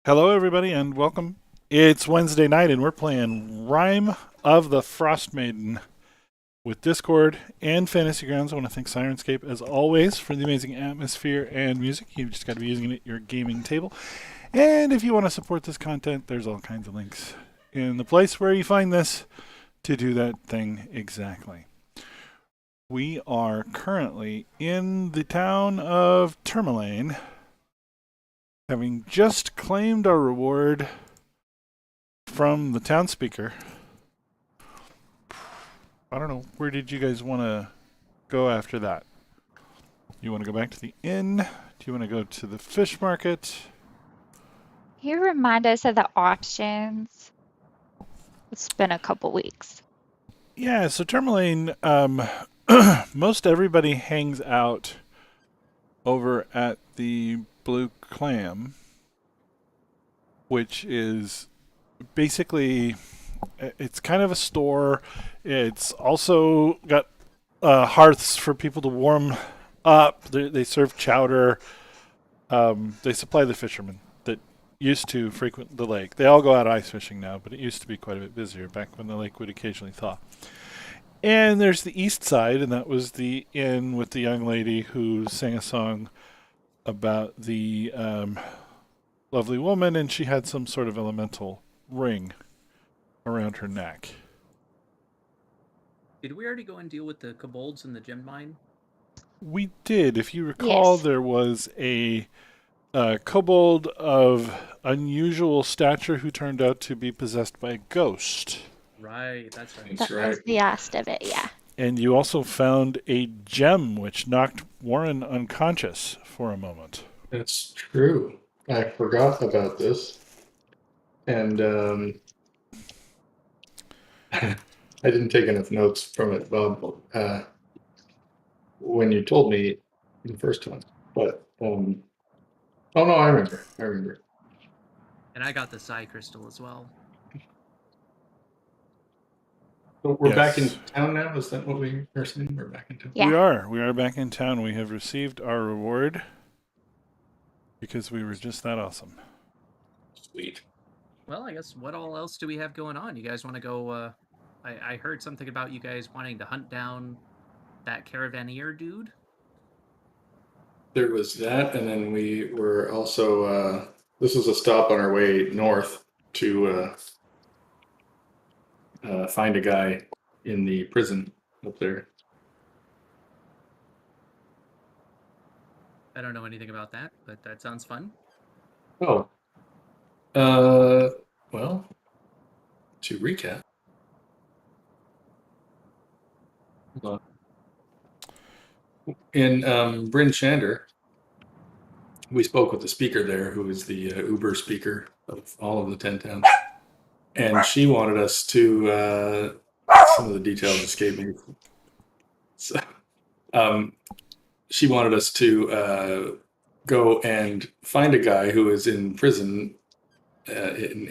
Hello, everybody, and welcome. It's Wednesday night, and we're playing Rime of the Frostmaiden with Discord and Fantasy Grounds. I want to thank Sirenscape, as always, for the amazing atmosphere and music. You've just got to be using it at your gaming table. And if you want to support this content, there's all kinds of links in the place where you find this to do that thing exactly. We are currently in the town of Tourmaline, having just claimed our reward from the town speaker. I don't know, where did you guys want to go after that? You want to go back to the inn? Do you want to go to the fish market? Can you remind us of the options? It's been a couple weeks. Yeah, so Tourmaline, most everybody hangs out over at the Blue Clam, which is basically, it's kind of a store. It's also got hearths for people to warm up. They serve chowder. They supply the fishermen that used to frequent the lake. They all go out ice fishing now, but it used to be quite a bit busier back when the lake would occasionally thaw. And there's the east side, and that was the inn with the young lady who sang a song about the lovely woman, and she had some sort of elemental ring around her neck. Did we already go and deal with the kobolds in the gem mine? We did. If you recall, Yes. there was a kobold of unusual stature who turned out to be possessed by a ghost. Right, that's right. That's That was the last of it, yeah. And you also found a gem which knocked Warren unconscious for a moment. That's true. I forgot about this. And I didn't take enough notes from it, Bob, when you told me the first one. But, oh no, I remember. And I got the Psy Crystal as well. So we're back in Yes. town now? Is that what we are saying? We're back in town? Yeah. We are back in town. We have received our reward because we were just that awesome. Sweet. Well, I guess what all else do we have going on? You guys want to go? I heard something about you guys wanting to hunt down that caravaneer dude. There was that, and then we were also, this was a stop on our way north to find a guy in the prison up there. I don't know anything about that, but that sounds fun. Oh. Well, to recap. Hold on. In Bryn Shander, we spoke with the speaker there, who is the Uber speaker of all of the 10 towns. And she wanted us to, some of the details escape me. So, she wanted us to go and find a guy who is in prison, in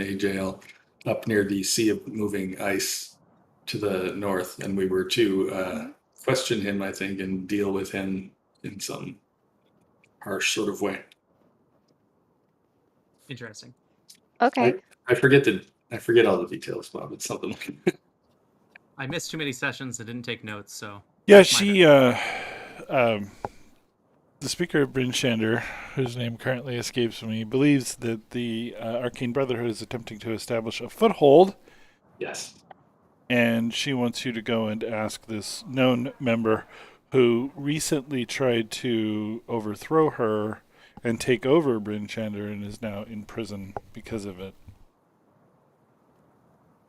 a jail, up near the Sea of Moving Ice to the north. And we were to question him, I think, and deal with him in some harsh sort of way. Interesting. Okay. I forget all the details, Bob. It's something like that. I missed too many sessions and didn't take notes, so Yeah, that's my bad. the speaker of Bryn Shander, whose name currently escapes me, believes that the Arcane Brotherhood is attempting to establish a foothold, Yes. and she wants you to go and ask this known member who recently tried to overthrow her and take over Bryn Shander and is now in prison because of it.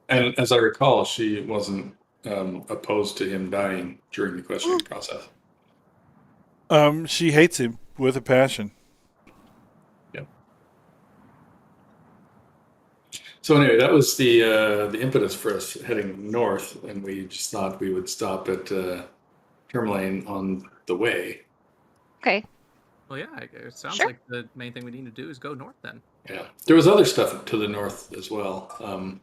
And as I recall, she wasn't opposed to him dying during the questioning process. She hates him with a passion. Yep. So anyway, that was the impetus for us heading north, and we just thought we would stop at Tourmaline on the way. Okay. Well, yeah, it sounds Sure. like the main thing we need to do is go north then. Yeah, there was other stuff to the north as well.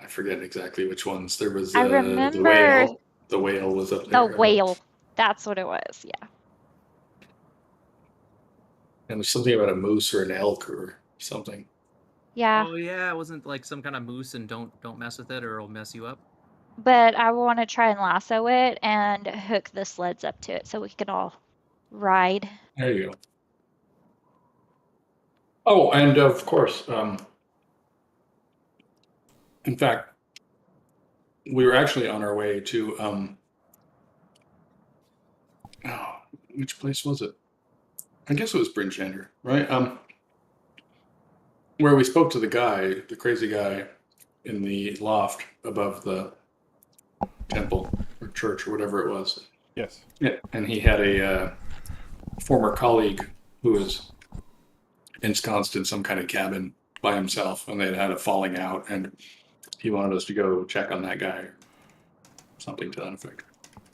I forget exactly which ones. There was I the remember whale. The whale was up there. the whale. That's what it was, yeah. And there's something about a moose or an elk or something. Yeah, Oh yeah, it wasn't like some kind of moose and don't mess with it or it'll mess you up. but I want to try and lasso it and hook the sleds up to it so we can all ride. There you go. Oh, and of course, in fact, we were actually on our way to which place was it? I guess it was Bryn Shander, right? Where we spoke to the guy, the crazy guy in the loft above the temple or church or whatever it was. Yes. Yeah, and he had a former colleague who was ensconced in some kind of cabin by himself, and they'd had a falling out, and he wanted us to go check on that guy, something to that effect.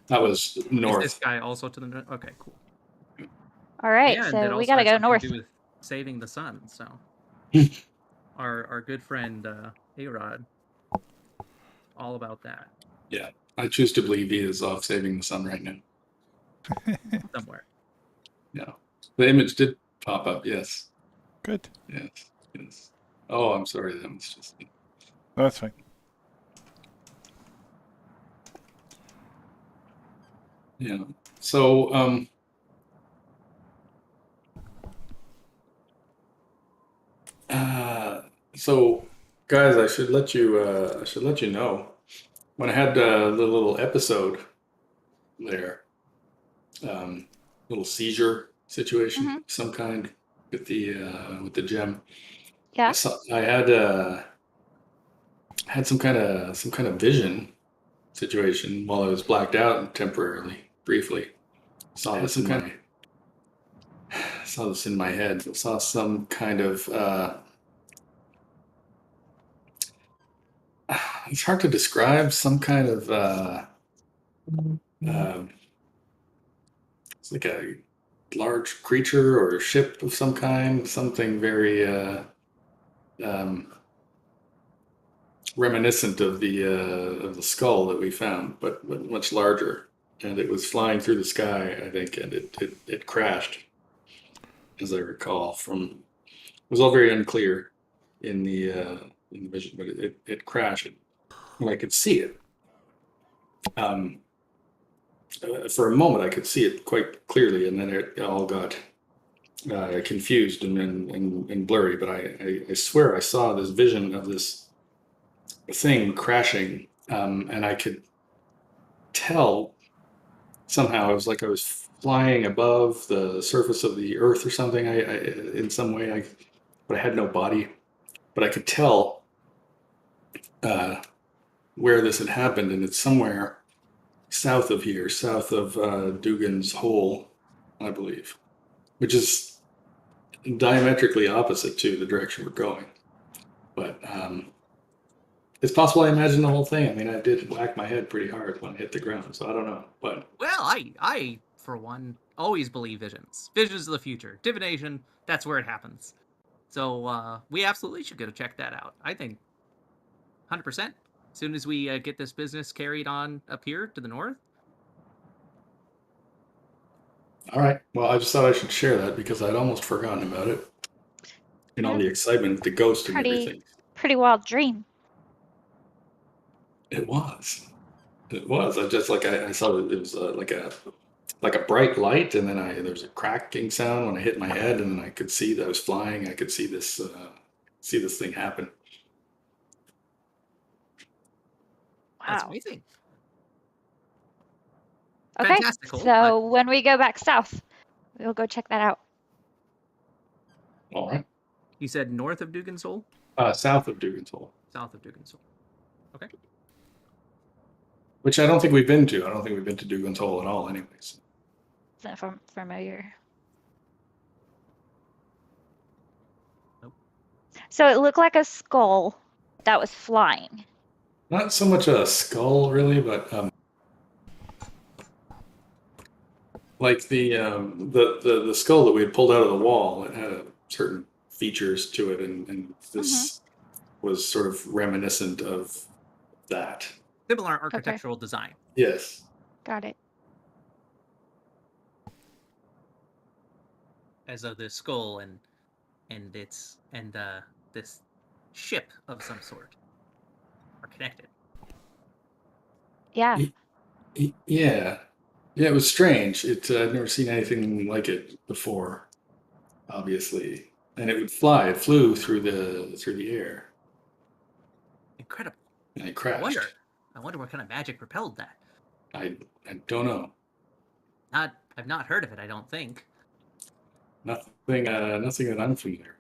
That was north. Is this guy also to the north? Okay, cool. All right, Yeah, and it so we also gotta has go something north. to do with saving the sun. So, our good friend A-Rod, all about that Yeah, I choose to believe he is off saving the sun right now. somewhere. Yeah, the image did pop up. Yes, Good. yes. Oh, I'm sorry. That was just. No, that's fine. Yeah. So, so guys, I should let you know when I had the little episode there, little seizure situation, Mhm. of some kind with the gem. Yeah. I had some kind of vision situation while I was blacked out temporarily, briefly. Saw this in my head. Saw some kind of it's hard to describe. Some kind of it's like a large creature or a ship of some kind. Something very um, reminiscent of the skull that we found, but much larger. And it was flying through the sky, I think, and it crashed, as I recall. It was all very unclear in the vision, but it crashed, and I could see it. For a moment, I could see it quite clearly, and then it all got confused and blurry. But I swear I saw this vision of this thing crashing, and I could tell somehow it was like I was flying above the surface of the earth or something. I in some way, but I had no body, but I could tell where this had happened, and it's somewhere south of here, south of Dugan's Hole, I believe, which is diametrically opposite to the direction we're going. But it's possible I imagined the whole thing. I mean, I did whack my head pretty hard when I hit the ground, so I don't know. But Well, I for one always believe visions. Visions of the future, divination. That's where it happens. So we absolutely should go to check that out. I think 100%. As soon as we get this business carried on up here to the north. all right, well, I just thought I should share that because I'd almost forgotten about it. And all Yeah. the excitement, the ghost and Pretty everything. pretty wild dream. It was. I just I saw it was like a bright light, and then there was a cracking sound when I hit my head, and then I could see that I was flying. I could see this thing happen. That's Wow. amazing. Okay. Fantastical, So when we go back south, we'll go check that out. All right. You said north of Dugan's Hole? South of Dugan's Hole, South of Dugan's Hole. Okay. which I don't think we've been to. I don't think we've been to Dugan's Hole at all, anyways. Isn't familiar. Nope. So it looked like a skull that was flying. Not so much a skull, really, but like the skull that we had pulled out of the wall. It had certain features to it, and this was sort of reminiscent of that. Similar architectural design. Yes. Got it. as though this skull and this ship of some sort are connected. Yeah. Yeah. Yeah, it was strange. I'd never seen anything like it before, obviously. And it would fly. It flew through the air. Incredible. And it I crashed. wonder what kind of magic propelled that. I don't know. I've not heard of it, I don't think. Nothing that I'm familiar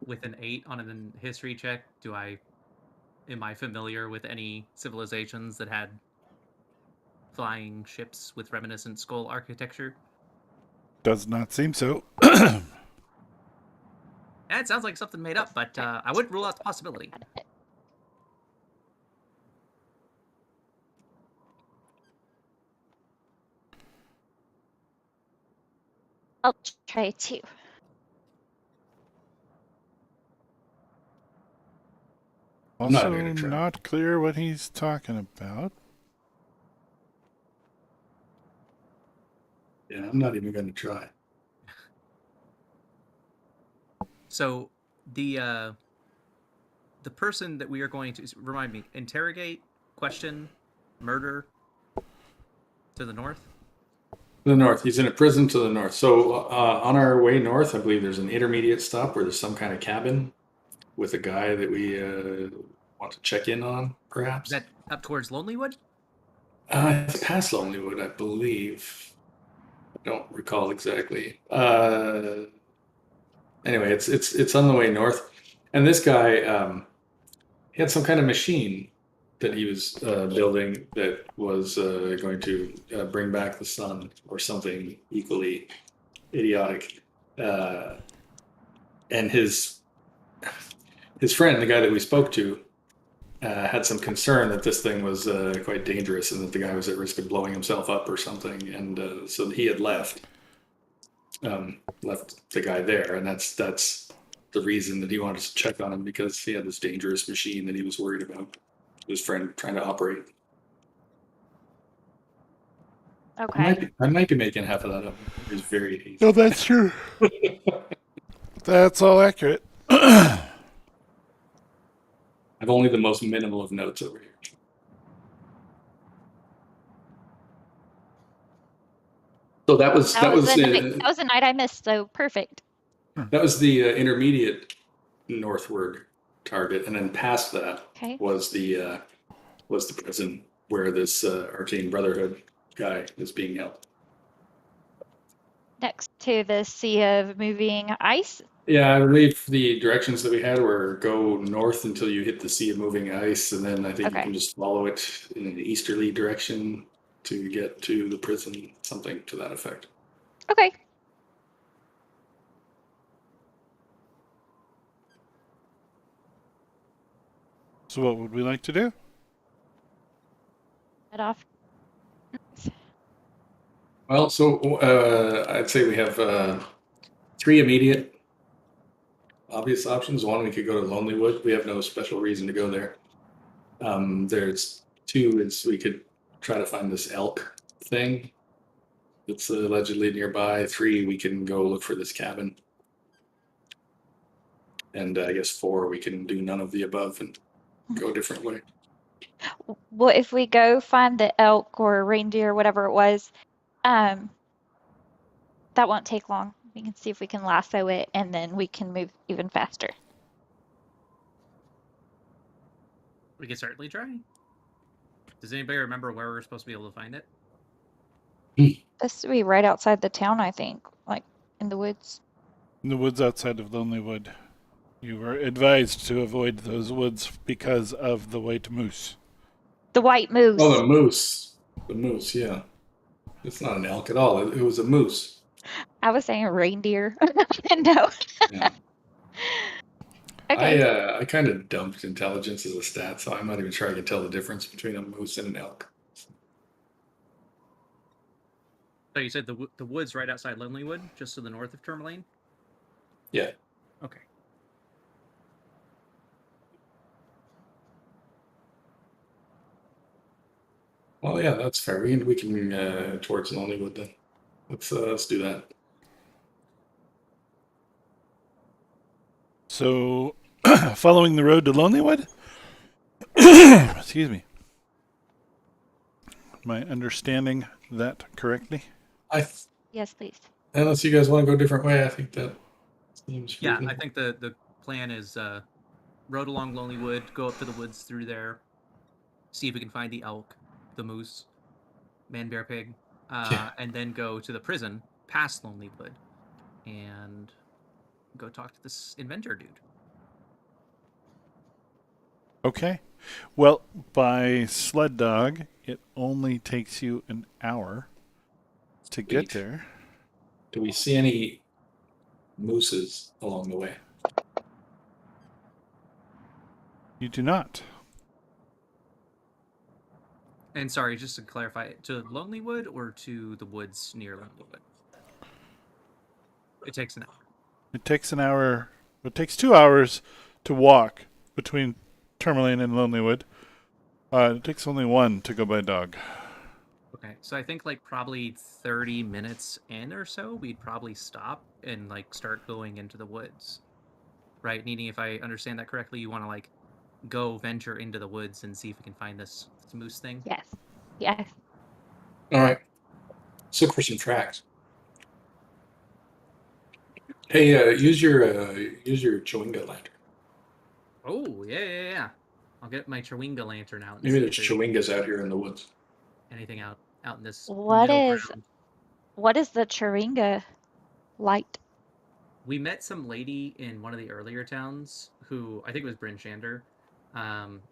With an 8 on a history check, am I familiar with any civilizations that had flying ships with reminiscent skull architecture? Does not seem so. It sounds like something made up, but I wouldn't rule out the possibility. I'll try too. I'm not Also, gonna try. not clear what he's talking about. Yeah, I'm not even going to try. So the person that we are going to remind me, interrogate, question, murder to the north. The north. He's in a prison to the north. So on our way north, I believe there's an intermediate stop where there's some kind of cabin with a guy that we want to check in on, perhaps. Is that up towards Lonelywood? It's past Lonelywood, I believe. I don't recall exactly. Anyway, it's on the way north, and this guy he had some kind of machine that he was building that was going to bring back the sun or something equally idiotic. And his friend, the guy that we spoke to, had some concern that this thing was quite dangerous and that the guy was at risk of blowing himself up or something. And so he had left the guy there, and that's the reason that he wanted to check on him, because he had this dangerous machine that he was worried about his friend trying to operate. Okay. I might be making half of that up. It's very easy. No, that's true. That's all accurate. I've only the most minimal of notes over here. So that was That was a night I missed, so perfect. that was the intermediate northward target, and then past that Okay. was the prison where this Arcane Brotherhood guy is being held. Next to the sea of moving ice. Yeah, I believe the directions that we had were go north until you hit the Sea of Moving Ice, and then I think you Okay. can just follow it in an easterly direction to get to the prison, something to that effect. Okay. So, what would we like to do? Head off. Well, so I'd say we have 3 immediate obvious options. One, we could go to Lonelywood. We have no special reason to go there. There's 2 is we could try to find this elk thing that's allegedly nearby. 3, we can go look for this cabin. And I guess 4, we can do none of the above and go a different way. Well, if we go find the elk or reindeer, whatever it was, that won't take long. We can see if we can lasso it, and then we can move even faster. We can certainly try. Does anybody remember where we're supposed to be able to find it? This would be right outside the town, I think, like in the woods. In the woods outside of Lonelywood. You were advised to avoid those woods because of the white moose. The white moose. Oh, the moose. The moose, yeah. It's not an elk at all. It was a moose. I was saying reindeer. No. Yeah. Okay. I kind of dumped intelligence as a stat, so I'm not even sure I can tell the difference between a moose and an elk. So you said the woods right outside Lonelywood, just to the north of Tourmaline? Yeah. Okay. Well, yeah, that's fair. We can towards Lonelywood then. Let's do that. So, following the road to Lonelywood? Excuse me. Am I understanding that correctly? Yes, please. Unless you guys want to go a different way, I think that seems Yeah, reasonable. I think the plan is road along Lonelywood, go up to the woods through there, see if we can find the elk, the moose, man, bear, pig, Yeah. and then go to the prison past Lonelywood and go talk to this inventor dude. Okay. Well, by sled dog, it only takes you an hour to get Sweet. there. Do we see any mooses along the way? You do not. And sorry, just to clarify, to Lonelywood or to the woods near Lonelywood? It takes an hour. It takes an hour. It takes 2 hours to walk between Tourmaline and Lonelywood. It takes only 1 to go by dog. Okay, so I think like probably 30 minutes in or so, we'd probably stop and like start going into the woods. Right, Nini, if I understand that correctly, you want to like go venture into the woods and see if we can find this moose thing? Yes. Yes. All right. Let's look for some tracks. Hey, use your Chewinga lantern. Oh, yeah. I'll get my Chewinga lantern out and Maybe see there's if there's Chewingas out here in the woods. anything out in this What middle is ground. the Chiringa light? We met some lady in one of the earlier towns who, I think it was Bryn Shander.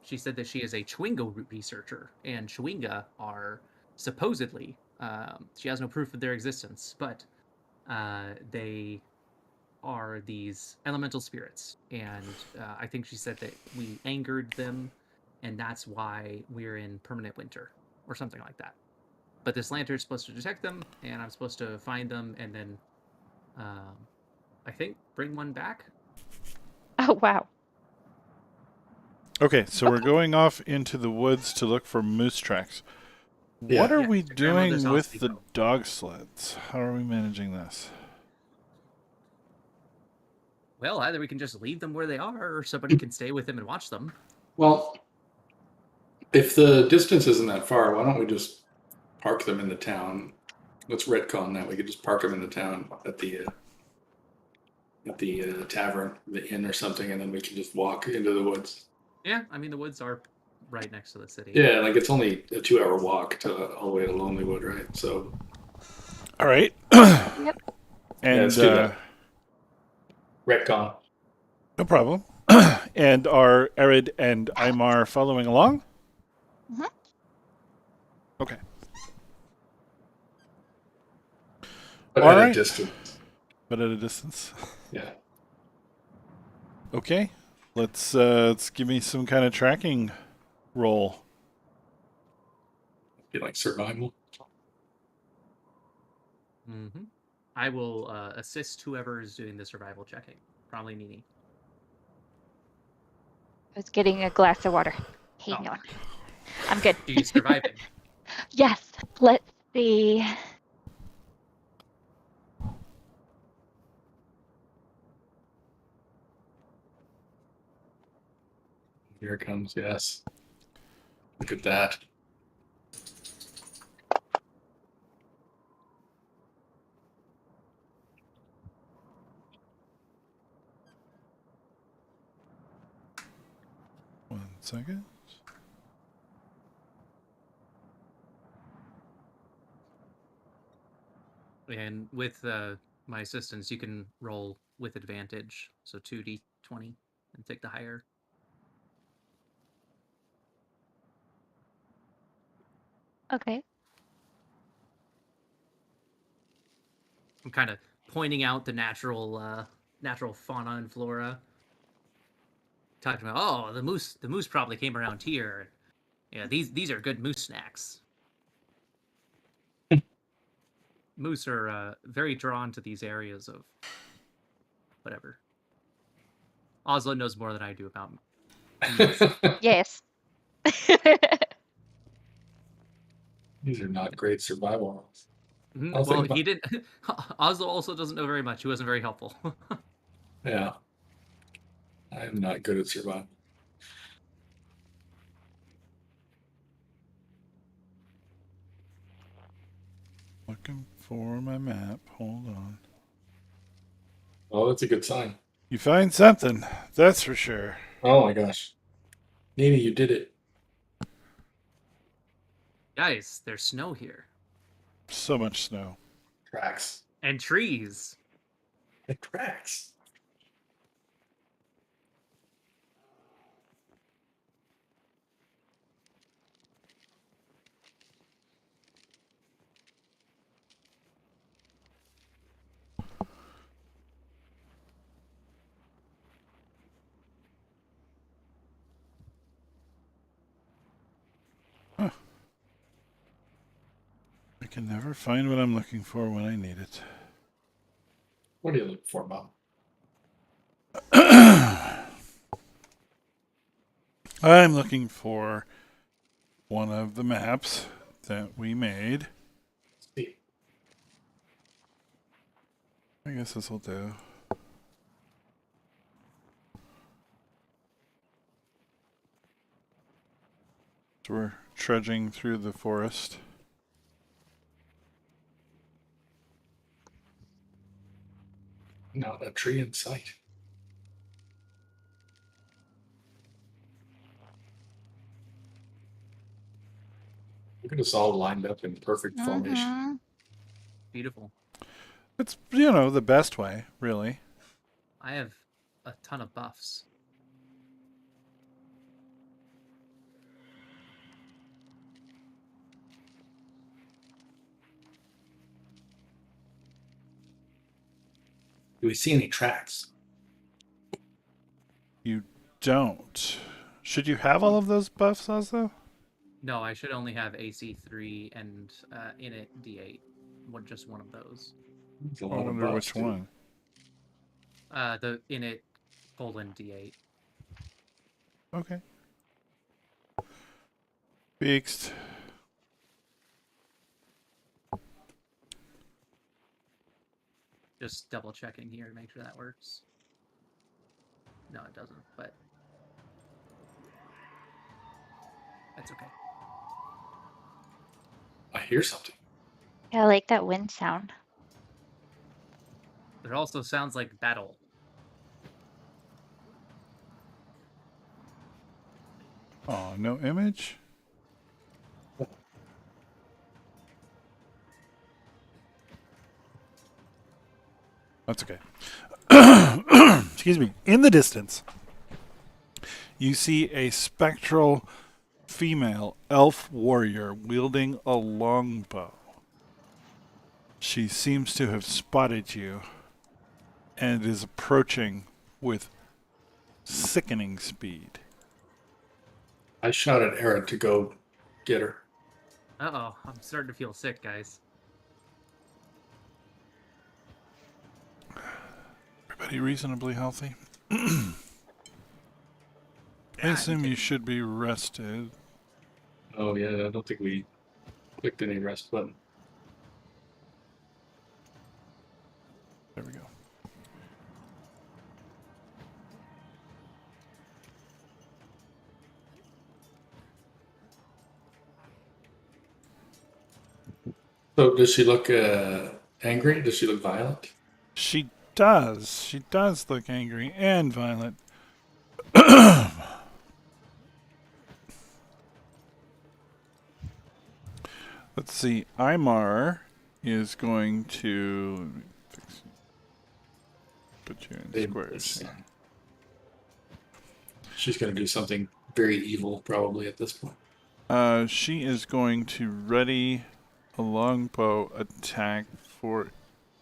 She said that she is a Chewinga researcher, and Chewinga are supposedly, she has no proof of their existence, but they are these elemental spirits. And I think she said that we angered them, and that's why we're in permanent winter, or something like that. But this lantern's supposed to detect them, and I'm supposed to find them, and then I think bring one back. Oh, wow. Okay, so we're going off into the woods to look for moose tracks. Yeah. What are Yeah, we to grandmother's doing house with the depot. dog sleds? How are we managing this? Well, either we can just leave them where they are, or somebody can stay with them and watch them. Well, if the distance isn't that far, why don't we just park them in the town? Let's retcon that. We could just park them in the town at the tavern, the inn or something, and then we can just walk into the woods. Yeah, I mean the woods are right next to the city. Yeah, like it's only a 2-hour walk to all the way to Lonelywood, right? So All right. Yep. And let's do that. Retcon. no problem. And are Erid and Aymar following along? Mhm. Okay. But All at right. a distance. But at a distance. Yeah. Okay. Let's give me some kind of tracking roll. Be like survival. Mm-hmm. I will assist whoever is doing the survival checking. Probably Nini. I was getting a glass of water. Hang Oh. on. I'm good. She's surviving. Yes. Let's see. Here it comes, yes. Look at that. One second. And with my assistance, you can roll with advantage. So 2d20 and take the higher. Okay. I'm kind of pointing out the natural fauna and flora. Talking about, oh, the moose probably came around here. Yeah, these are good moose snacks. Moose are very drawn to these areas of whatever. Oslo knows more than I do about moose. Yes. These are not great survival rules. I'll Well, think he didn't. Oslo also doesn't know very much. He wasn't very helpful. Yeah. I'm not good at survival. Looking for my map. Hold on. Oh, that's a good sign. You find something, that's for sure. Oh my gosh. Nini, you did it. Guys, there's snow here So much snow. Tracks. and trees. It tracks. I can never find what I'm looking for when I need it. What are you looking for, Bob? I'm looking for one of the maps that we made. Let's see. I guess this will do. So we're trudging through the forest. Not a tree in sight. Look at us all lined up in perfect formation. Mhm. Beautiful. It's, you know, the best way, really. I have a ton of buffs. Do we see any tracks? You don't. Should you have all of those buffs, Oslo? No, I should only have AC3 and init D8. Just one of those. There's a I lot of wonder buffs, which too. one. The init :D8. Okay. Fixed. Just double checking here to make sure that works. No, it doesn't, but that's okay. I hear something. Yeah, I like that wind sound. It also sounds like battle. Oh, no image? That's okay. Excuse me. In the distance, you see a spectral female elf warrior wielding a longbow. She seems to have spotted you and is approaching with sickening speed. I shot at Aaron to go get her. Uh-oh, I'm starting to feel sick, guys. Everybody reasonably healthy? I God, assume you should be rested. Oh, yeah, I don't think we clicked any rest button. There we go. So, does she look angry? Does she look violent? She does. She does look angry and violent. Let's see. Imar is going to put you in squares. Here. She's going to do something very evil, probably, at this point. She is going to ready a longbow attack for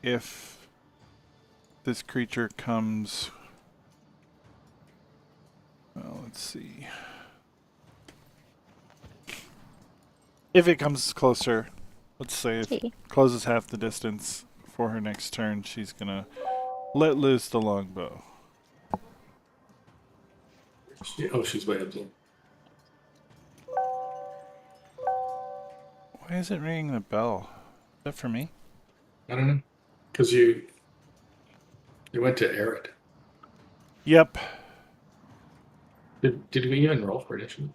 if this creature comes. Well, let's see. If it comes closer, let's say if it closes half the distance for her next turn, she's gonna let loose the longbow. She's way up there. Why is it ringing the bell? Is that for me? I don't know. Because you went to Arid. Yep. Did we even roll for initiative?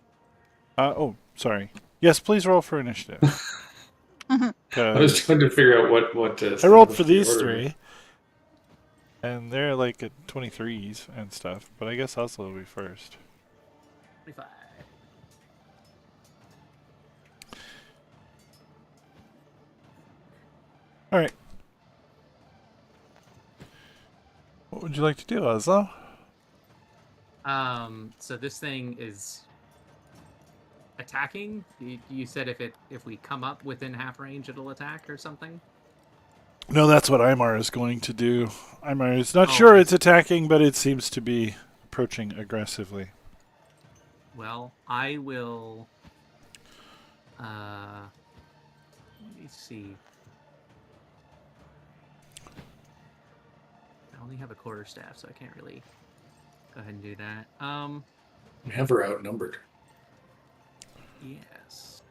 Oh, sorry. Yes, please roll for initiative. I was 'Cause trying to figure out what to I rolled establish for the these order. three, and they're like at 23s and stuff. But I guess Oslo will be first. 25. All right. What would you like to do, Oslo? So this thing is attacking. You said if we come up within half range, it'll attack or something. No, that's what Imar is going to do. Imar is not Oh, sure I it's see. attacking, but it seems to be approaching aggressively. Well, I will. Let me see. I only have a quarterstaff, so I can't really go ahead and do that. We have her outnumbered. Yes.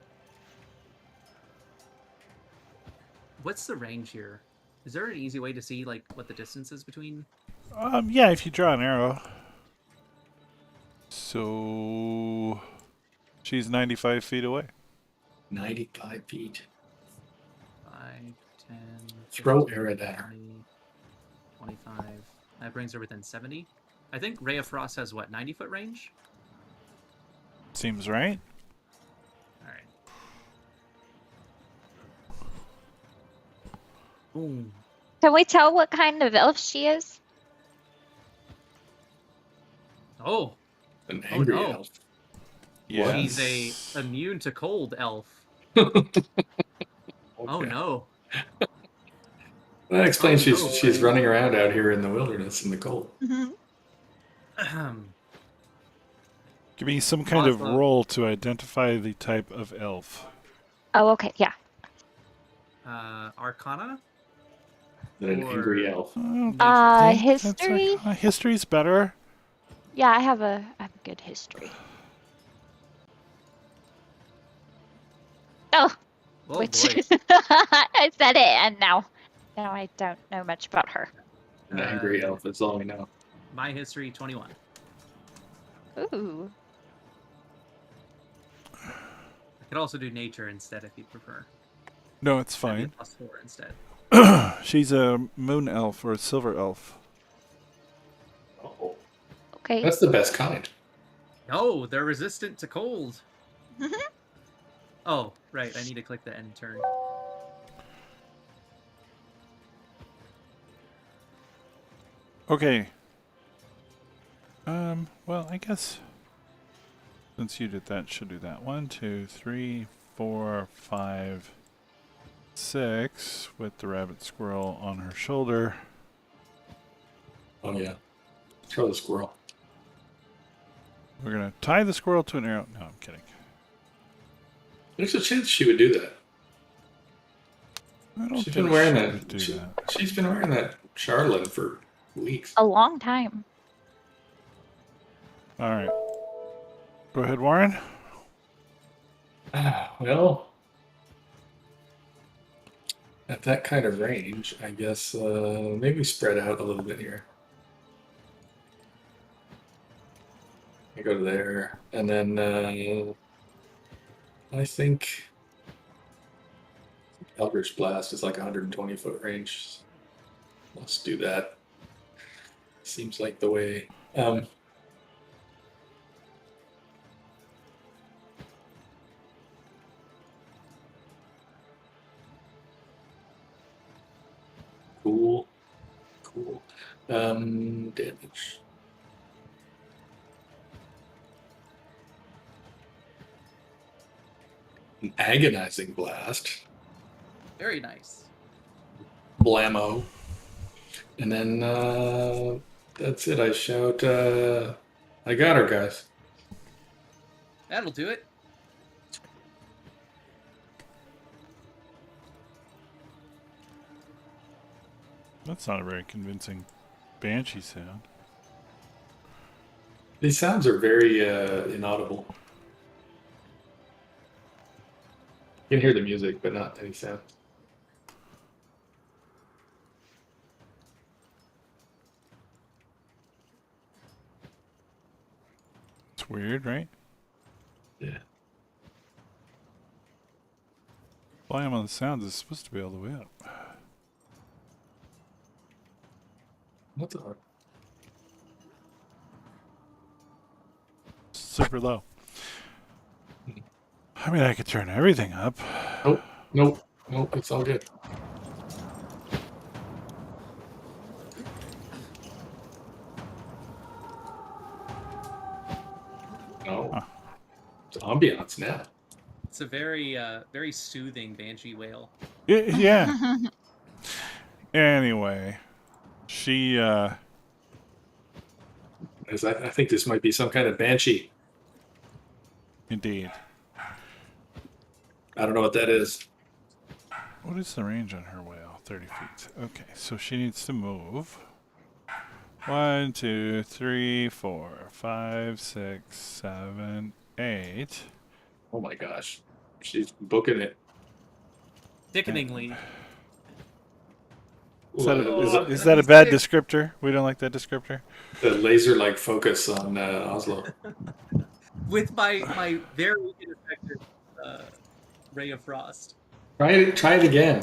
What's the range here? Is there an easy way to see like what the distance is between? Yeah, if you draw an arrow. So she's 95 feet away. 95 feet. 5, 10, Throw 15, Arid at her. 20, 25. That brings her within 70. I think Ray of Frost has what, 90-foot range? Seems right. All right. Boom. Can we tell what kind of elf she is? Oh, An angry no. elf. Yes. she's a immune to cold elf. Okay. Oh no. That explains Oh, she's running around out here in the wilderness in the cold. Ahem. Give me some kind of Oslo. roll to identify the type of elf. Oh, okay, yeah. Arcana? An angry Or- elf. I think that's History? history's better. Yeah, I have a good history. Oh, Oh which boy. I said it, and now I don't know much about her. An angry elf, that's all we know. My history 21. Ooh. I could also do nature instead if you prefer. No, it's That'd be a fine. +4 instead. She's a moon elf or a silver elf. Oh, Okay. that's the best kind. No, they're resistant to cold. Oh, right. I need to click the end turn. Okay. Well, I guess since you did that, she'll do that. 1, 2, 3, 4, 5, 6 with the rabbit squirrel on her shoulder. Oh yeah. Throw the squirrel. We're gonna tie the squirrel to an arrow. No, I'm kidding. There's a chance she would do that. I don't She's think been wearing she that. would do that. She's been wearing that Charlotte for weeks. A long time. All right. Go ahead, Warren. Well, at that kind of range, I guess maybe spread out a little bit here. I go to there, and then I think Eldritch Blast is like 120-foot range. Let's do that. Seems like the way. Cool. Damage. An agonizing blast. Very nice. Blammo. And then that's it. I shout, I got her, guys. That'll do it. That's not a very convincing banshee sound. These sounds are very inaudible. You can hear the music, but not any sound. That's weird, right? Yeah. Volume on the sounds is supposed to be all the way up. What the? Super low. I mean, I could turn everything up. Nope. Nope. Nope. It's all good. No. Huh. It's ambiance now. It's a very very soothing banshee wail. Yeah. Anyway, she As I think this might be some kind of banshee. indeed. I don't know what that is. What is the range on her whale? 30 feet. Okay, so she needs to move. 1, 2, 3, 4, 5, 6, 7, 8. Oh my gosh. She's booking it. Sickeningly. Is that, Oh, is that a bad descriptor? We don't like that descriptor. The laser-like focus on Oslo. With my very ineffective ray of frost. Try it again.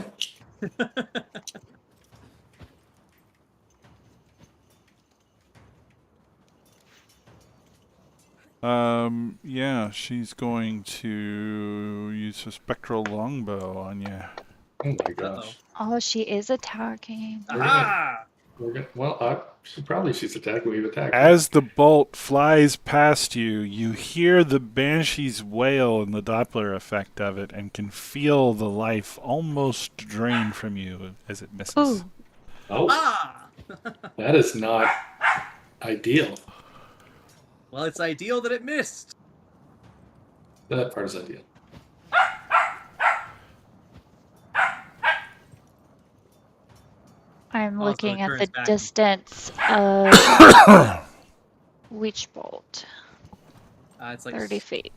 Yeah, she's going to use a spectral longbow on you. Oh my gosh. Oh, she is attacking. Aha! She's attacking. We've attacked. As the bolt flies past you, you hear the banshee's wail and the Doppler effect of it, and can feel the life almost drain from you as it misses. Ooh. Oh, Ah! that is not ideal. Well, it's ideal that it missed. That part is ideal. I'm Oh, so looking it at turns the back. distance of Witch Bolt. It's like 30 feet.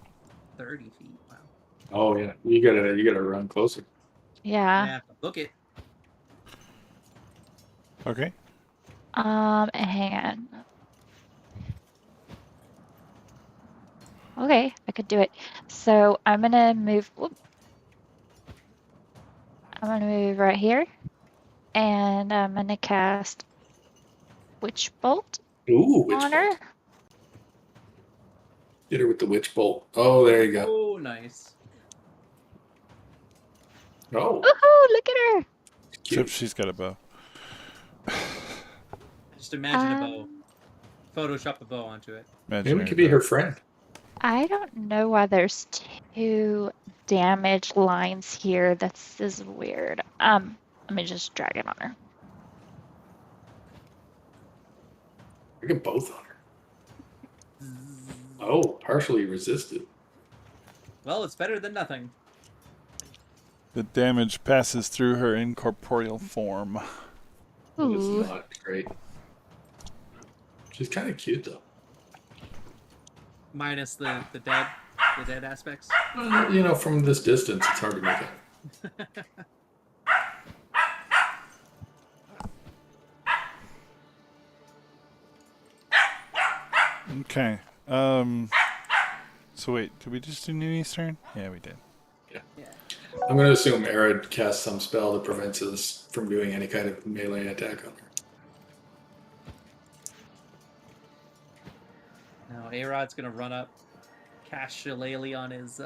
30 feet. Wow. Oh yeah, you gotta run closer. I Yeah. have to book it. Okay. Hang on. Okay, I could do it. So I'm gonna move. Whoop. I'm gonna move right here, and I'm gonna cast Witch Bolt Ooh, witch on her. bolt. Get her with the witch bolt. Oh, there you go. Oh, nice. Oh, Woohoo! Look at her. cute. Except she's got a bow. Just imagine a bow. Um, Photoshop a bow onto it. Maybe Imaginary we could be bow. her friend. I don't know why there's 2 damage lines here. This is weird. Let me just drag it on her. We can both on her. Oh, partially resisted. Well, it's better than nothing. The damage passes through her incorporeal form. Ooh. It's not great. She's kind of cute though. Minus the dead aspects. You know, from this distance, it's hard to make out. Okay. So wait, did we just do Nini's turn? Yeah, we did. Yeah. I'm going to assume Arid casts some spell that prevents us from doing any kind of melee attack on her. Now A-Rod's gonna run up, cast Shillelagh on his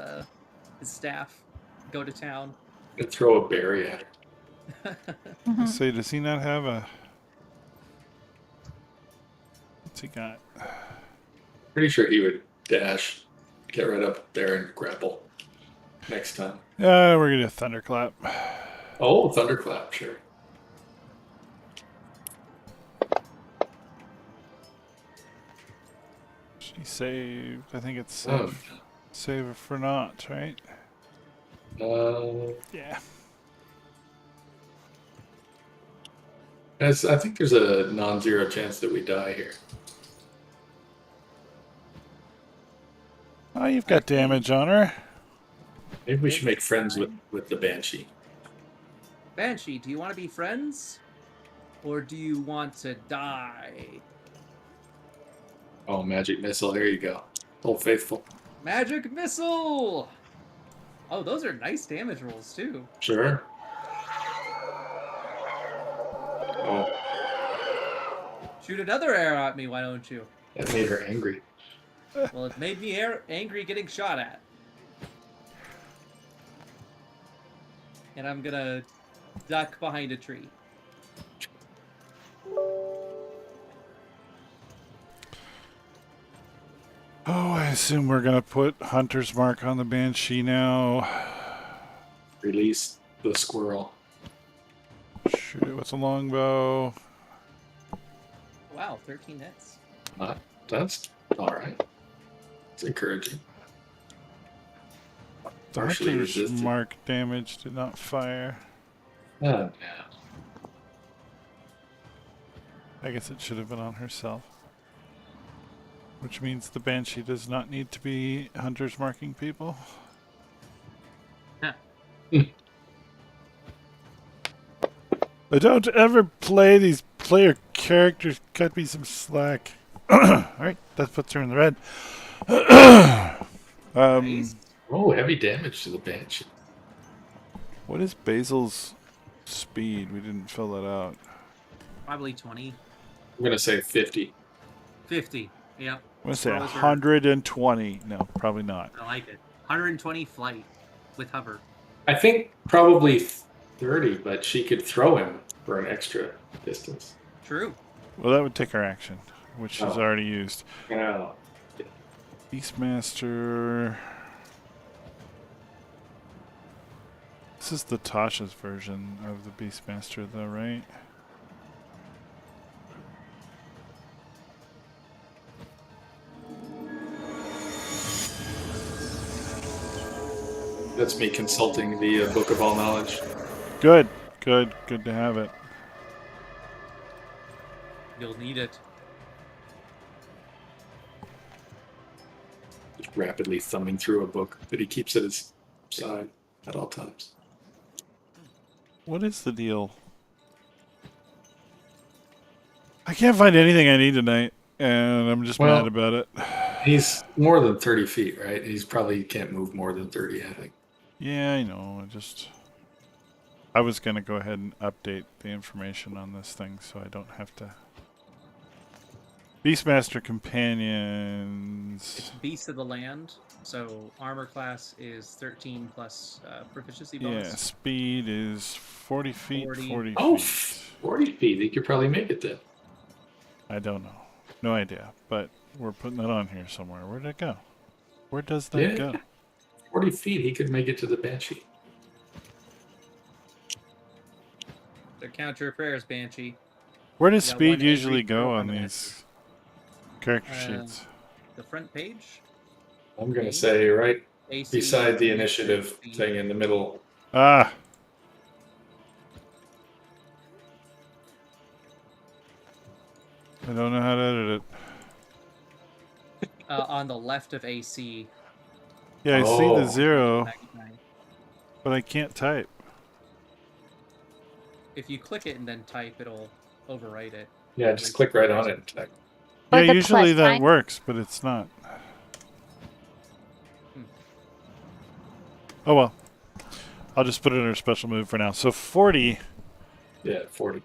staff, go to town. And throw a berry at her. Mhm. Say, does he not have a... What's he got? Pretty sure he would dash, get right up there and grapple next time. We're gonna do a thunderclap. Oh, thunderclap, sure. She saved. I think it's Oh, save it for naught, right? Yeah. I think there's a non-zero chance that we die here. Oh, you've got damage on her. Maybe we should make friends with the Banshee. Banshee, do you want to be friends? Or do you want to die? Oh, magic missile, there you go. Old Faithful. Magic missile. Oh, those are nice damage rolls too. Sure. Oh, Shoot another arrow at me, why don't you? that made her angry. Well, it made me angry getting shot at. And I'm gonna duck behind a tree. Oh, I assume we're gonna put Hunter's Mark on the Banshee now. Release the squirrel. Shoot it with a longbow. Wow, 13 hits. That's all right. It's encouraging. The Partially Hunter's resisted. Mark damage did not fire. Yeah. I guess it should have been on herself. Which means the Banshee does not need to be Hunter's marking people. I don't ever play these player characters. Cut me some slack. Alright, that puts her in the red. Nice. Oh, heavy damage to the Banshee. What is Basil's speed? We didn't fill that out. Probably 20. I'm gonna say 50. 50. Yep. I'm going to say Squirrels are- 120. No, probably not. I like it. 120 flight with hover. I think probably 30, but she could throw him for an extra distance. True. Well, that would take her action, which she's Oh. already used. Yeah. Beastmaster. This is the Tasha's version of the Beastmaster, though, right? That's me consulting the Book of All Knowledge. Good, good, good to have it. You'll need it. Just rapidly thumbing through a book that he keeps at his side at all times. What is the deal? I can't find anything I need tonight, and I'm just Well- mad about it. He's more than 30 feet, right? He's probably can't move more than 30, I think. Yeah, I know. I was going to go ahead and update the information on this thing so I don't have to. Beastmaster Companions. It's Beast of the Land. So armor class is 13 plus proficiency Yeah, bonus. speed is 40 feet, 40. 40 Oh, feet. 40 feet. He could probably make it then. I don't know. No idea. But we're putting that on here somewhere. Where'd it go? Where does that Yeah. go? 40 feet, he could make it to the Banshee. So count your prayers, Banshee. Where does Yeah, one speed angry usually go girl on coming at these character Uh, sheets? The front page. I'm going to Okay. say right AC, beside the initiative speed. thing in the middle. Ah! I don't know how to edit it. On the left of AC. Yeah, I see the Oh. 0, 99. but I can't type. If you click it and then type, it'll overwrite it. Yeah, just click right on it and type. Or Yeah, the usually plus that sign. works, but it's not. Hmm. Oh well. I'll just put it in our special move for now. So 40. Yeah, 40.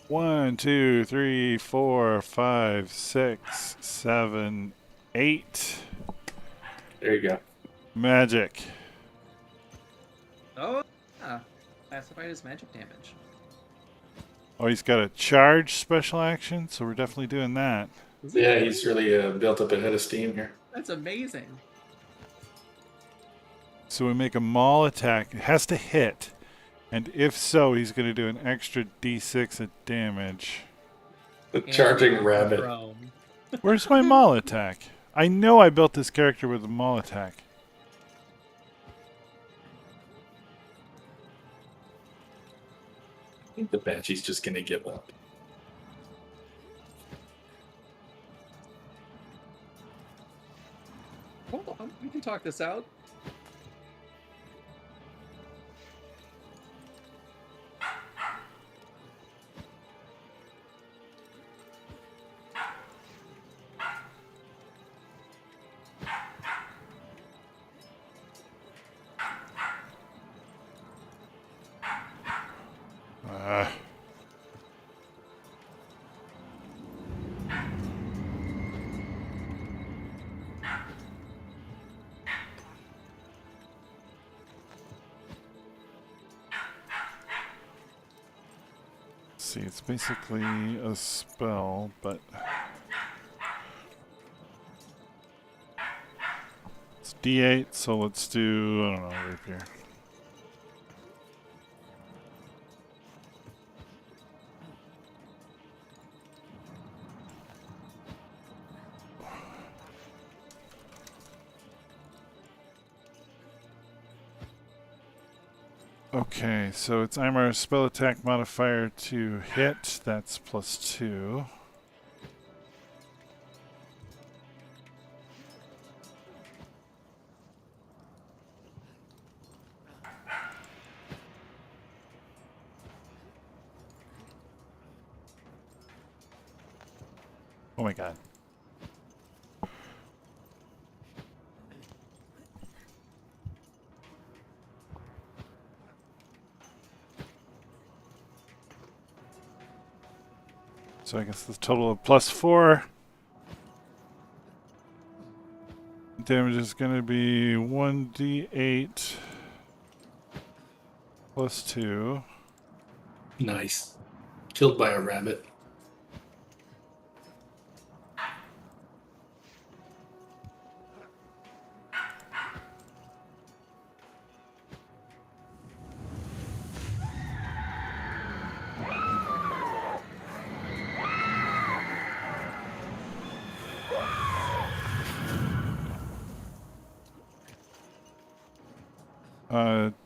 1, 2, 3, 4, 5, 6, 7, 8. There you go. Magic. Oh, classified as magic damage. Oh, he's got a charge special action, so we're definitely doing that. Is it Yeah, really? he's really built up a head of steam here. That's amazing. So we make a maul attack. It has to hit. And if so, he's going to do an extra d6 of damage. The And charging rabbit. prone. Where's my maul attack? I know I built this character with a maul attack. I think the Banshee's just going to give up. Hold on, we can talk this out. see. It's basically a spell, but it's D8. So let's do, I don't know, rapier. Okay, so it's Imar's spell attack modifier to hit. That's +2. Oh my god. So I guess the total of +4. Damage is going to be 1d8 +2. Nice. Killed by a rabbit.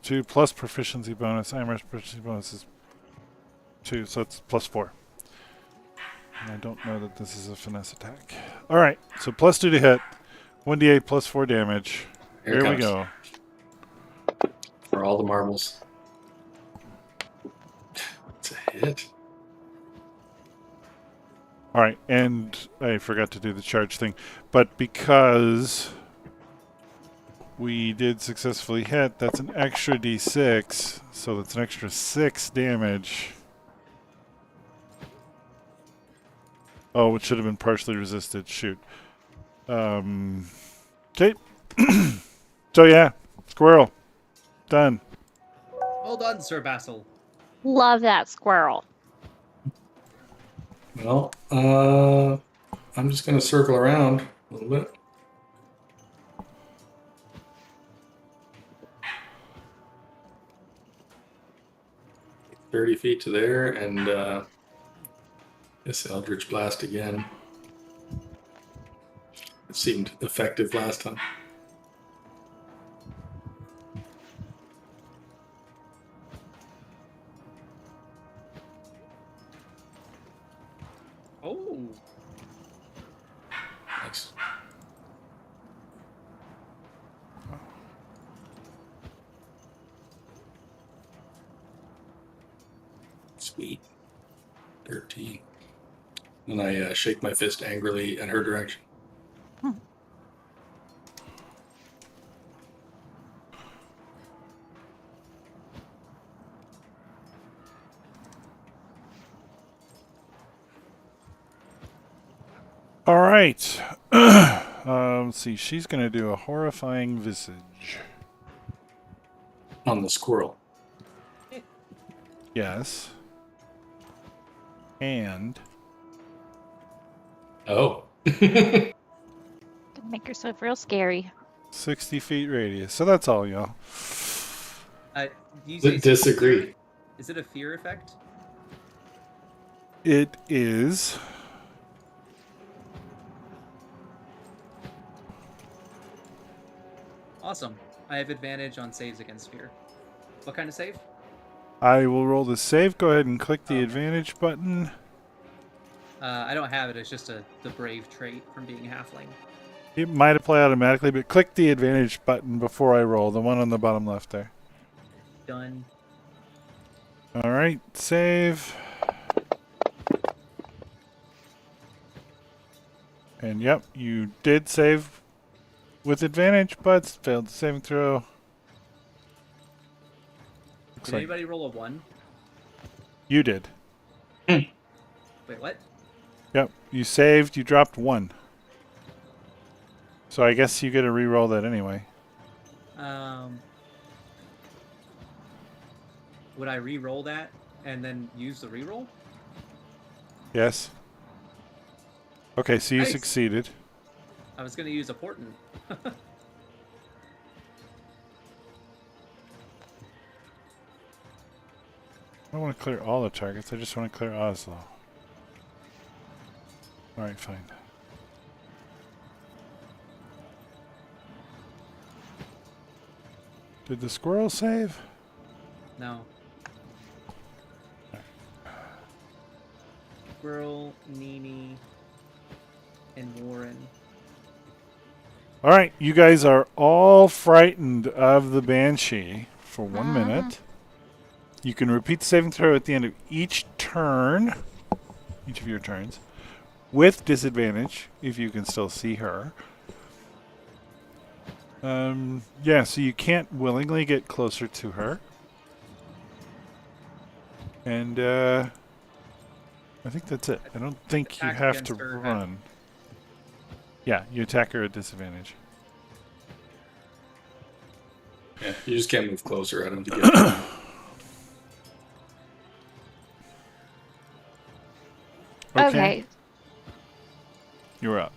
Two plus proficiency bonus. Imar's proficiency bonus is 2, so it's +4. And I don't know that this is a finesse attack. All right, so +2 to hit, 1d8 +4 damage. Here Here it we comes. go. For all the marbles. It's a hit. All right, and I forgot to do the charge thing, but because we did successfully hit, that's an extra d6, so that's an extra 6 damage. Oh, it should have been partially resisted. Shoot. Okay. So yeah, squirrel. Done. Well done, Sir Basil. Love that squirrel. Well, I'm just going to circle around a little bit. "30 feet to there, and this Eldritch Blast again. It seemed effective last time. Oh. Nice. Sweet. 13. And I shake my fist angrily in her direction. All right. Let's see. She's going to do a horrifying visage. On the squirrel. Yes. And Oh. Could make yourself real scary. 60 feet radius. So that's all, y'all. You say Disagree. Is it a fear effect? It is. Awesome. I have advantage on saves against fear. What kind of save? I will roll the save. Go ahead and click the Okay. advantage button. I don't have it. It's just the brave trait from being a halfling. It might apply automatically, but click the advantage button before I roll. The one on the bottom left there. Done. All right. Save. And yep, you did save with advantage, but failed the saving throw. Looks Did like anybody roll a 1? you did. Wait, what? Yep, you saved, you dropped 1. So I guess you get to re-roll that anyway. Would I re-roll that and then use the re-roll? Yes. Okay, so you Nice. succeeded. I was gonna use a portent. I don't want to clear all the targets. I just want to clear Oslo. Alright, fine. Did the squirrel save? No. Squirrel, Nini, and Warren. Alright, you guys are all frightened of the Banshee for 1 Mhm. minute. You can repeat the saving throw at the end of each turn, each of your turns, with disadvantage if you can still see her. Yeah, so you can't willingly get closer to her. And I think that's it. I don't think you Attack have to against her run. Yeah, you attack her at disadvantage. Yeah, you just can't move closer. I don't think you have Okay. You're up.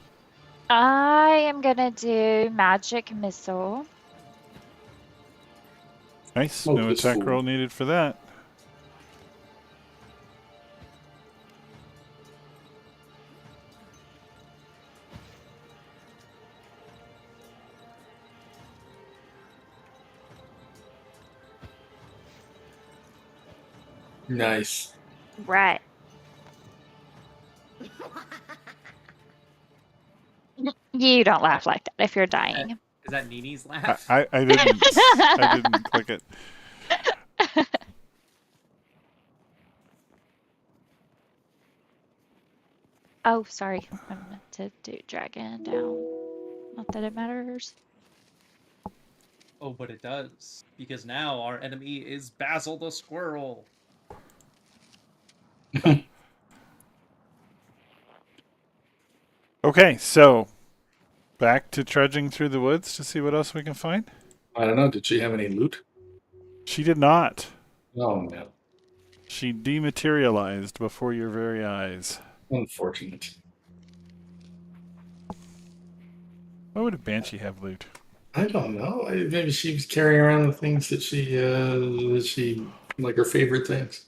I am gonna do magic missile. Nice. Smoke No this attack fool. roll needed for that. Nice. Right. You don't laugh like that if you're dying. Is that Nini's laugh? I didn't click it. Oh, sorry. I meant to do dragon down. Not that it matters. Oh, but it does. Because now our enemy is Basil the Squirrel. Okay, so back to trudging through the woods to see what else we can find. I don't know. Did she have any loot? She did not. Oh, man. She dematerialized before your very eyes. Unfortunate. Why would a banshee have loot? I don't know. Maybe she was carrying around the things that she like her favorite things.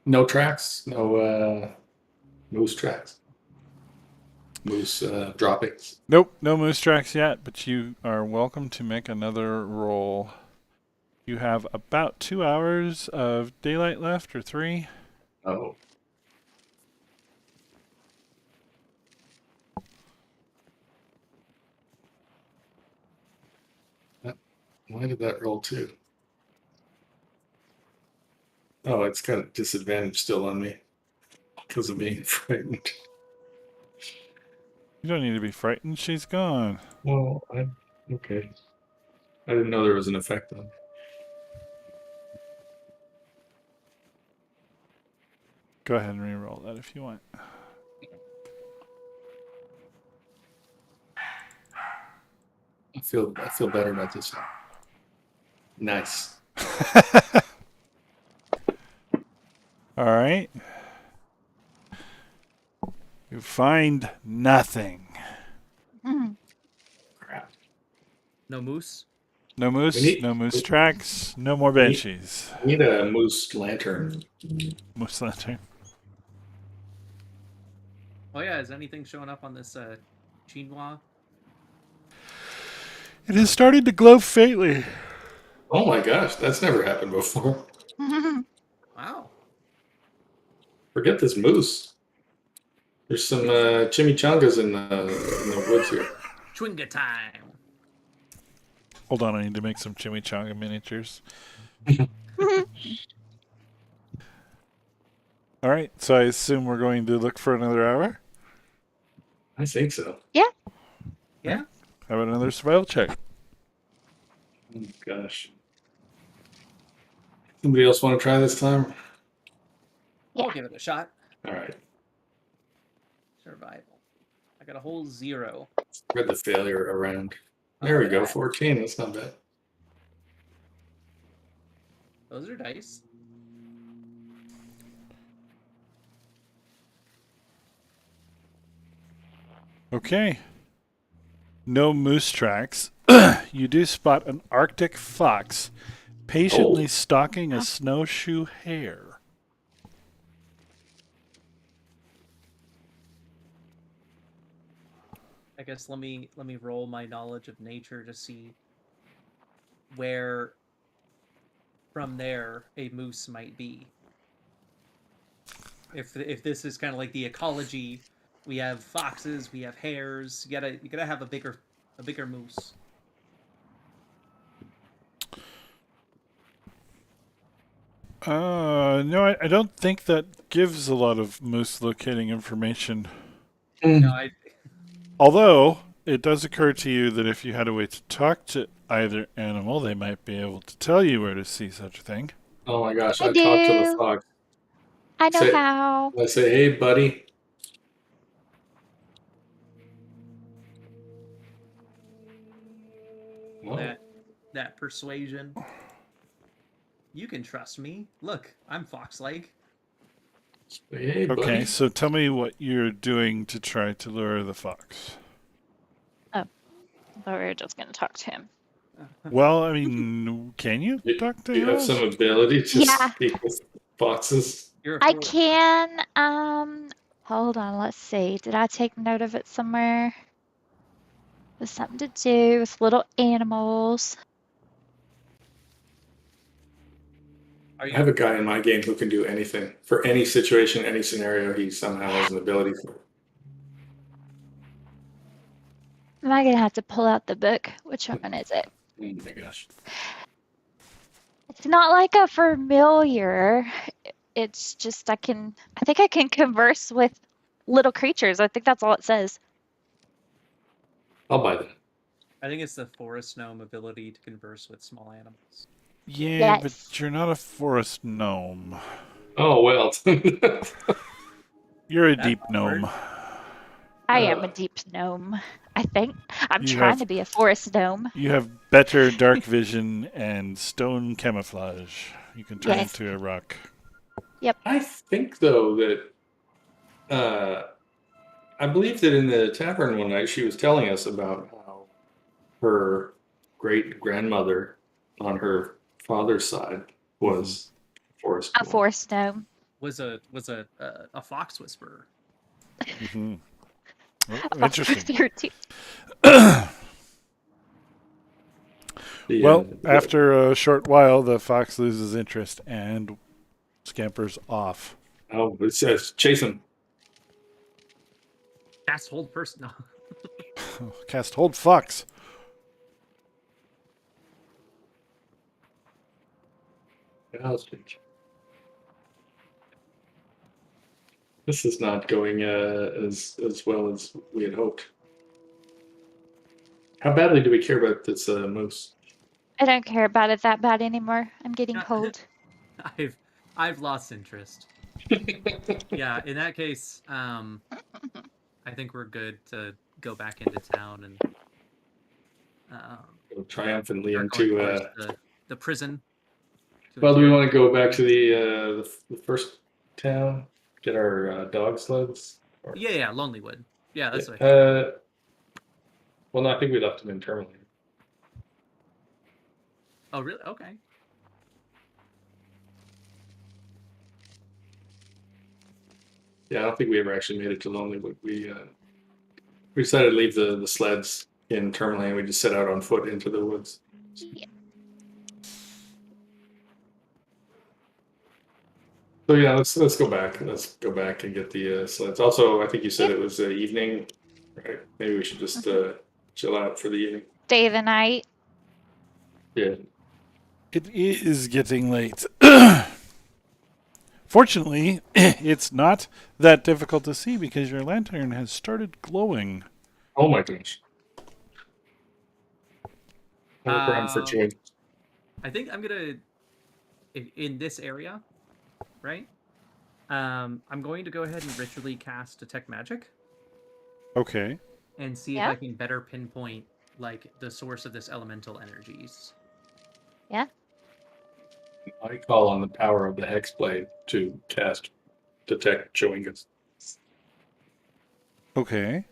No tracks. No moose tracks. Moose droppings. Nope, no moose tracks yet, but you are welcome to make another roll. You have about 2 hours of daylight left, or 3. Oh. Why did that roll too? Oh, it's got a disadvantage still on me because of being frightened. You don't need to be frightened. She's gone. Well, I'm okay. I didn't know there was an effect on. Go ahead and re-roll that if you want. I feel better about this now. Nice. All right. You find nothing. Mhm. Crap. No moose? No moose, We need- no moose tracks, no more we need- banshees. I need a moose lantern. Moose lantern. Oh yeah, is anything showing up on this chinois? It has started to glow faintly. Oh my gosh, that's never happened before. Wow. Forget this moose. There's some chimichangas in the woods here. Chwinga time. Hold on, I need to make some chimichanga miniatures. All right, so I assume we're going to look for another hour. I think so. Yeah. How about another survival check? Oh gosh. Somebody else want to try this time? I'll Yeah. give it a shot. All right. Survival. I got a whole 0. Spread the failure around. There we go. 14. That's not bad. Those are dice. Okay. No moose tracks. You do spot an Arctic fox patiently stalking a snowshoe hare. I guess let me roll my knowledge of nature to see where from there a moose might be. If this is kind of like the ecology, we have foxes, we have hares. You gotta have a bigger moose. No, I don't think that gives a lot of moose locating information. No, I Although, it does occur to you that if you had a way to talk to either animal, they might be able to tell you where to see such a thing. Oh my gosh, I I talked to the do. fox. I know Say, how. I say, hey, buddy. Well, that persuasion. You can trust me. Look, I'm fox-like. hey, Okay, buddy. so tell me what you're doing to try to lure the fox. Oh, but we were just gonna talk to him. Well, I mean, can you talk to You have animals? some ability to Yeah. speak with foxes. You're a I fool. can. Hold on. Let's see. Did I take note of it somewhere? There's something to do with little animals. Are I have a you? guy in my game who can do anything. For any situation, any scenario, he somehow has an ability for. Am I gonna have to pull out the book? Which one is it? Oh my gosh. It's not like a familiar. It's just I think I can converse with little creatures. I think that's all it says. I'll buy that. I think it's the forest gnome ability to converse with small animals. Yeah, but Yes. you're not a forest gnome. Oh, well. You're a That's deep awkward. gnome. I am a deep gnome. I think I'm You trying have- to be a forest gnome. You have better dark vision and stone camouflage. You can turn Yes. into a rock. I think, though, that I believe that in the tavern one night she was telling us about how her great grandmother on her father's side was forest. A forest gnome. Was a fox whisperer. Mm-hmm. Oh, A interesting. fox too. Well, after a short while, the fox loses interest and scampers off. Oh, it says chase him. Fast hold person. No. Cast Hold Fox. This is not going as well as we had hoped. How badly do we care about this moose? I don't care about it that bad anymore. I'm getting Yeah. cold. I've lost interest. Yeah, in that case, I think we're good to go back into town and Go triumphantly start going into. towards the prison. Well, do we want to go back to the first town? Get our dog sleds? Or, Yeah, Lonelywood. Yeah, that's what. Well, no, I think we left them in Terminal. Oh, really? Okay. Yeah, I don't think we ever actually made it to Lonelywood. We decided to leave the sleds in Terminal and we just set out on foot into the woods. Yeah. So yeah, let's go back. Let's go back and get the sleds. Also, I think you said it was evening, right? Maybe we should just chill out for the evening. Day of the night. Yeah. It is getting late. Fortunately, it's not that difficult to see because your lantern has started glowing. Oh my gosh. I'm around for joy. I think I'm gonna in this area, right? I'm going to go ahead and ritually cast Detect Magic Okay. and see if I can better pinpoint like the source of this elemental energies. Yeah. I call on the power of the Hexblade to cast Detect Chewingus. Okay.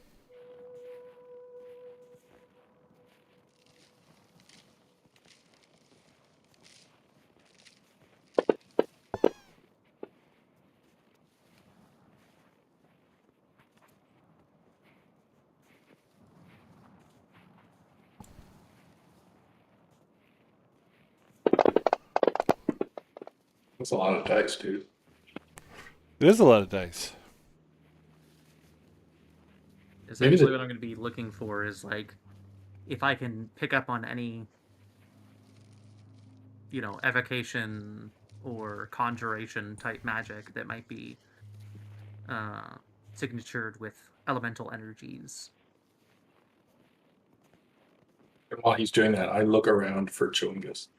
That's a lot of dice, dude. There's a lot of dice. Essentially, what I'm going to be looking for is like if I can pick up on any, evocation or conjuration type magic that might be signatured with elemental energies. And while he's doing that, I look around for Chewingus.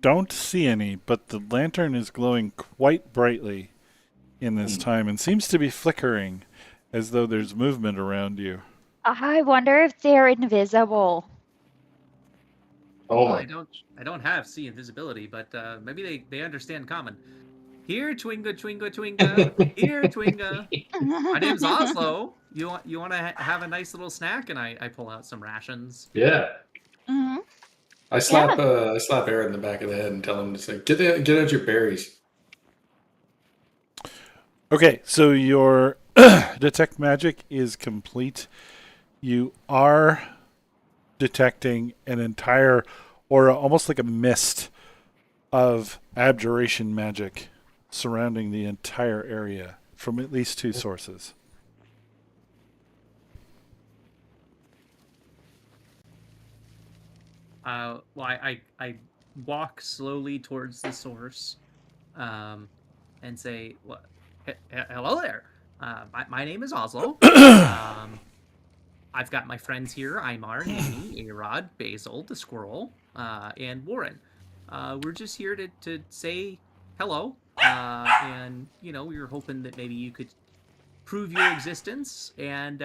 Don't see any, but the lantern is glowing quite brightly in this time and seems to be flickering as though there's movement around you. I wonder if they're invisible. Oh I my! don't have see invisibility, but maybe they understand common. Here, Twinga, Twinga, Twinga. Here, Twinga. My name's Oslo. You want to have a nice little snack? And I pull out some rations. Yeah. Mhm. I slap Aaron in the back of the head and tell him to say, "Get out your berries." Okay, so your detect magic is complete. You are detecting an entire aura, almost like a mist of abjuration magic surrounding the entire area from at least two sources. Well, I walk slowly towards the source, and say, "What? Hello there. My name is Oslo. I've got my friends here: Aymar, Nanny, Arod, Basil, the squirrel, and Warren. We're just here to say hello, and we were hoping that maybe you could prove your existence and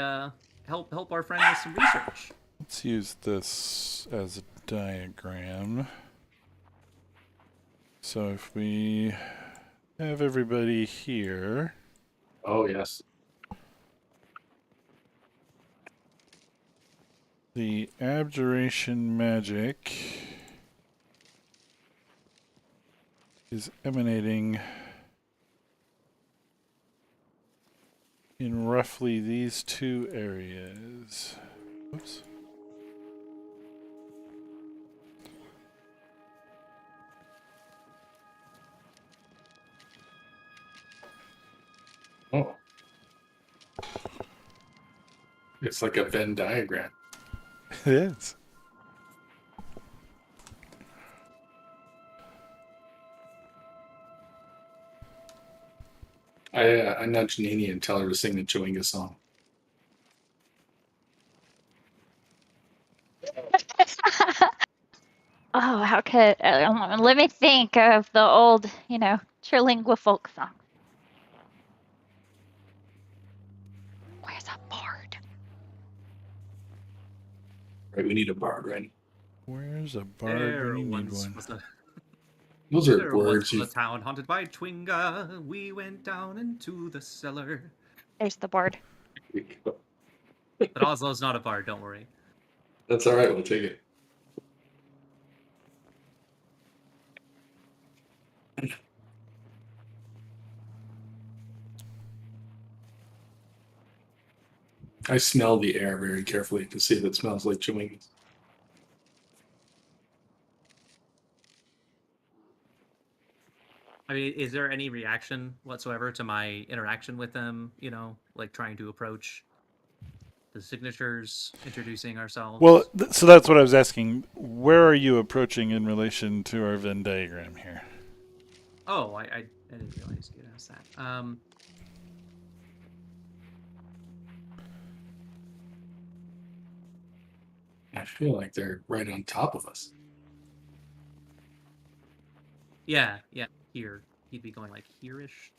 help our friend with some research." Let's use this as a diagram. So if we have everybody here, Oh yes. the abjuration magic is emanating in roughly these two areas. Oops. Oh. It's like a Venn diagram. It is. I nudge Nini and tell her to sing the Chewingus song. Oh, how could let me think of the old, trilingua folk song. Where's a bard? Right, we need a bard, right? Where's a bard There when you need once one? was a Those are there once words was you. a town haunted by Twinga. We went down into the cellar. There's the bard. But Oslo's not a bard. Don't worry. That's all right. We'll take it. I smell the air very carefully to see if it smells like Chewingus. I mean, is there any reaction whatsoever to my interaction with them? Like trying to approach the signatures, introducing ourselves. Well, so that's what I was asking. Where are you approaching in relation to our Venn diagram here? Oh, I didn't realize you asked that. I feel like they're right on top of us. Yeah. Here, he'd be going like here-ish,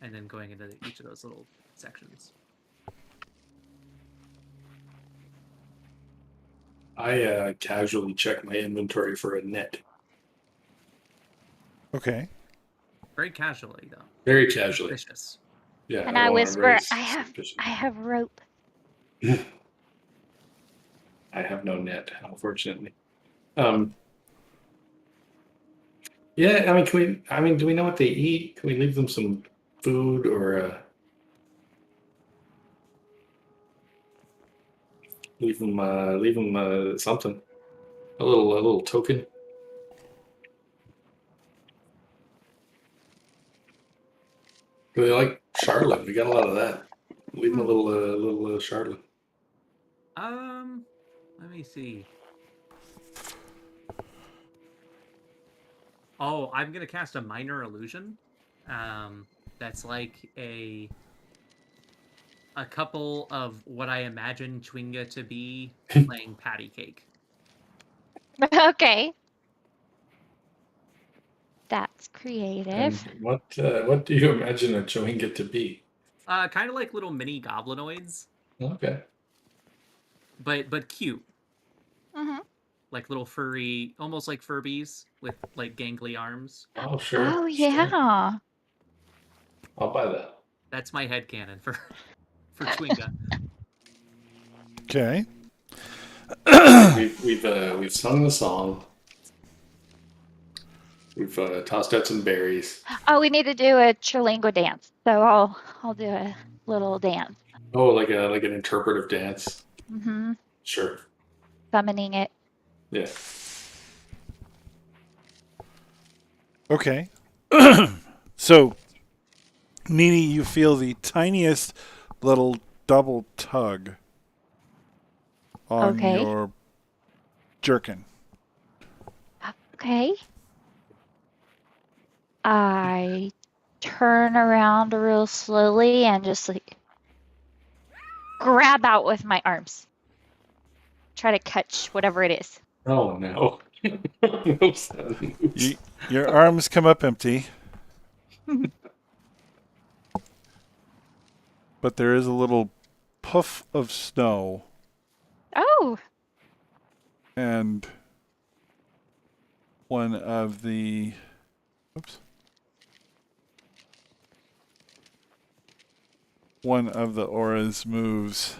and then going into each of those little sections. I casually check my inventory for a net. Okay. Very casually, though. Very casually. Suspicious. Yeah. And I wanna whisper, raise I suspicion. have rope. I have no net, unfortunately. Yeah, I mean, do we know what they eat? Can we leave them some food or leave them something, a little token? They like Charlotte. We got a lot of that. Leave them a Hmm. little Charlotte. Let me see. Oh, I'm gonna cast a minor illusion. That's like a couple of what I imagine Chwinga to be playing patty cake. Okay. That's And creative. what do you imagine a Chewinga to be? Kind of like little mini goblinoids, Okay. but cute, Hmm. like little furry, almost like Furbies with like gangly arms. Oh, sure. Oh, Sure. yeah. I'll buy that. That's my headcanon for Chwinga. Okay. We've sung the song. We've tossed out some berries. Oh, we need to do a Chilingo dance. So I'll do a little dance. Oh, like an interpretive dance. Hmm. Sure. Summoning it. Yeah. Okay. So, Nini, you feel the tiniest little double tug on Okay. your jerkin. Okay. I turn around real slowly and just like grab out with my arms. Try to catch whatever it is. Oh no. No sudden moves. Your arms come up empty, but there is a little puff of snow Oh, and one of the auras moves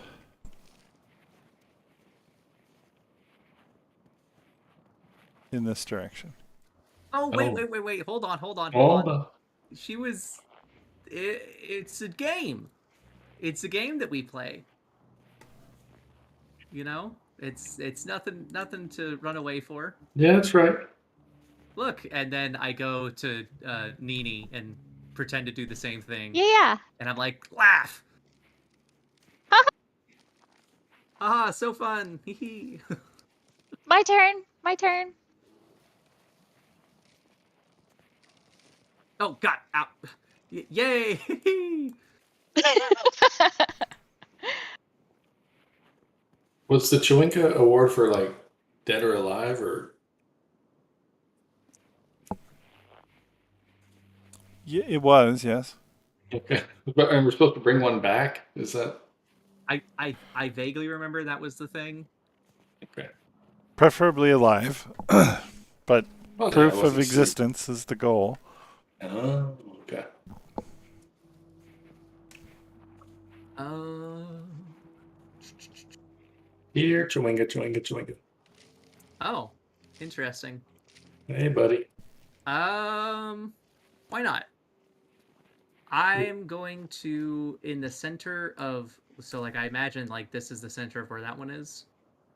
in this direction. Oh wait, Oh. wait! Hold on. Hold on. She was. It's a game. It's a game that we play. You know, it's nothing to run away for. Yeah, that's right. Look, and then I go to Nini and pretend to do the same thing, yeah. and I'm like, laugh. Haha, so fun. Hee hee. My turn. My turn. Oh God! Ow! Yay! Was the Chewinka award for like dead or alive or? Yeah, it was, yes. Okay. But and we're supposed to bring one back? Is that I vaguely remember that was the thing. okay? Preferably alive, but Well, yeah, proof I of wasn't asleep. existence is the goal. Oh, okay. Here, Chewinga, Chewinga, Chewinga. Oh, interesting. Hey, buddy. Why not? I'm going to in the center of so like I imagine like this is the center of where that one is.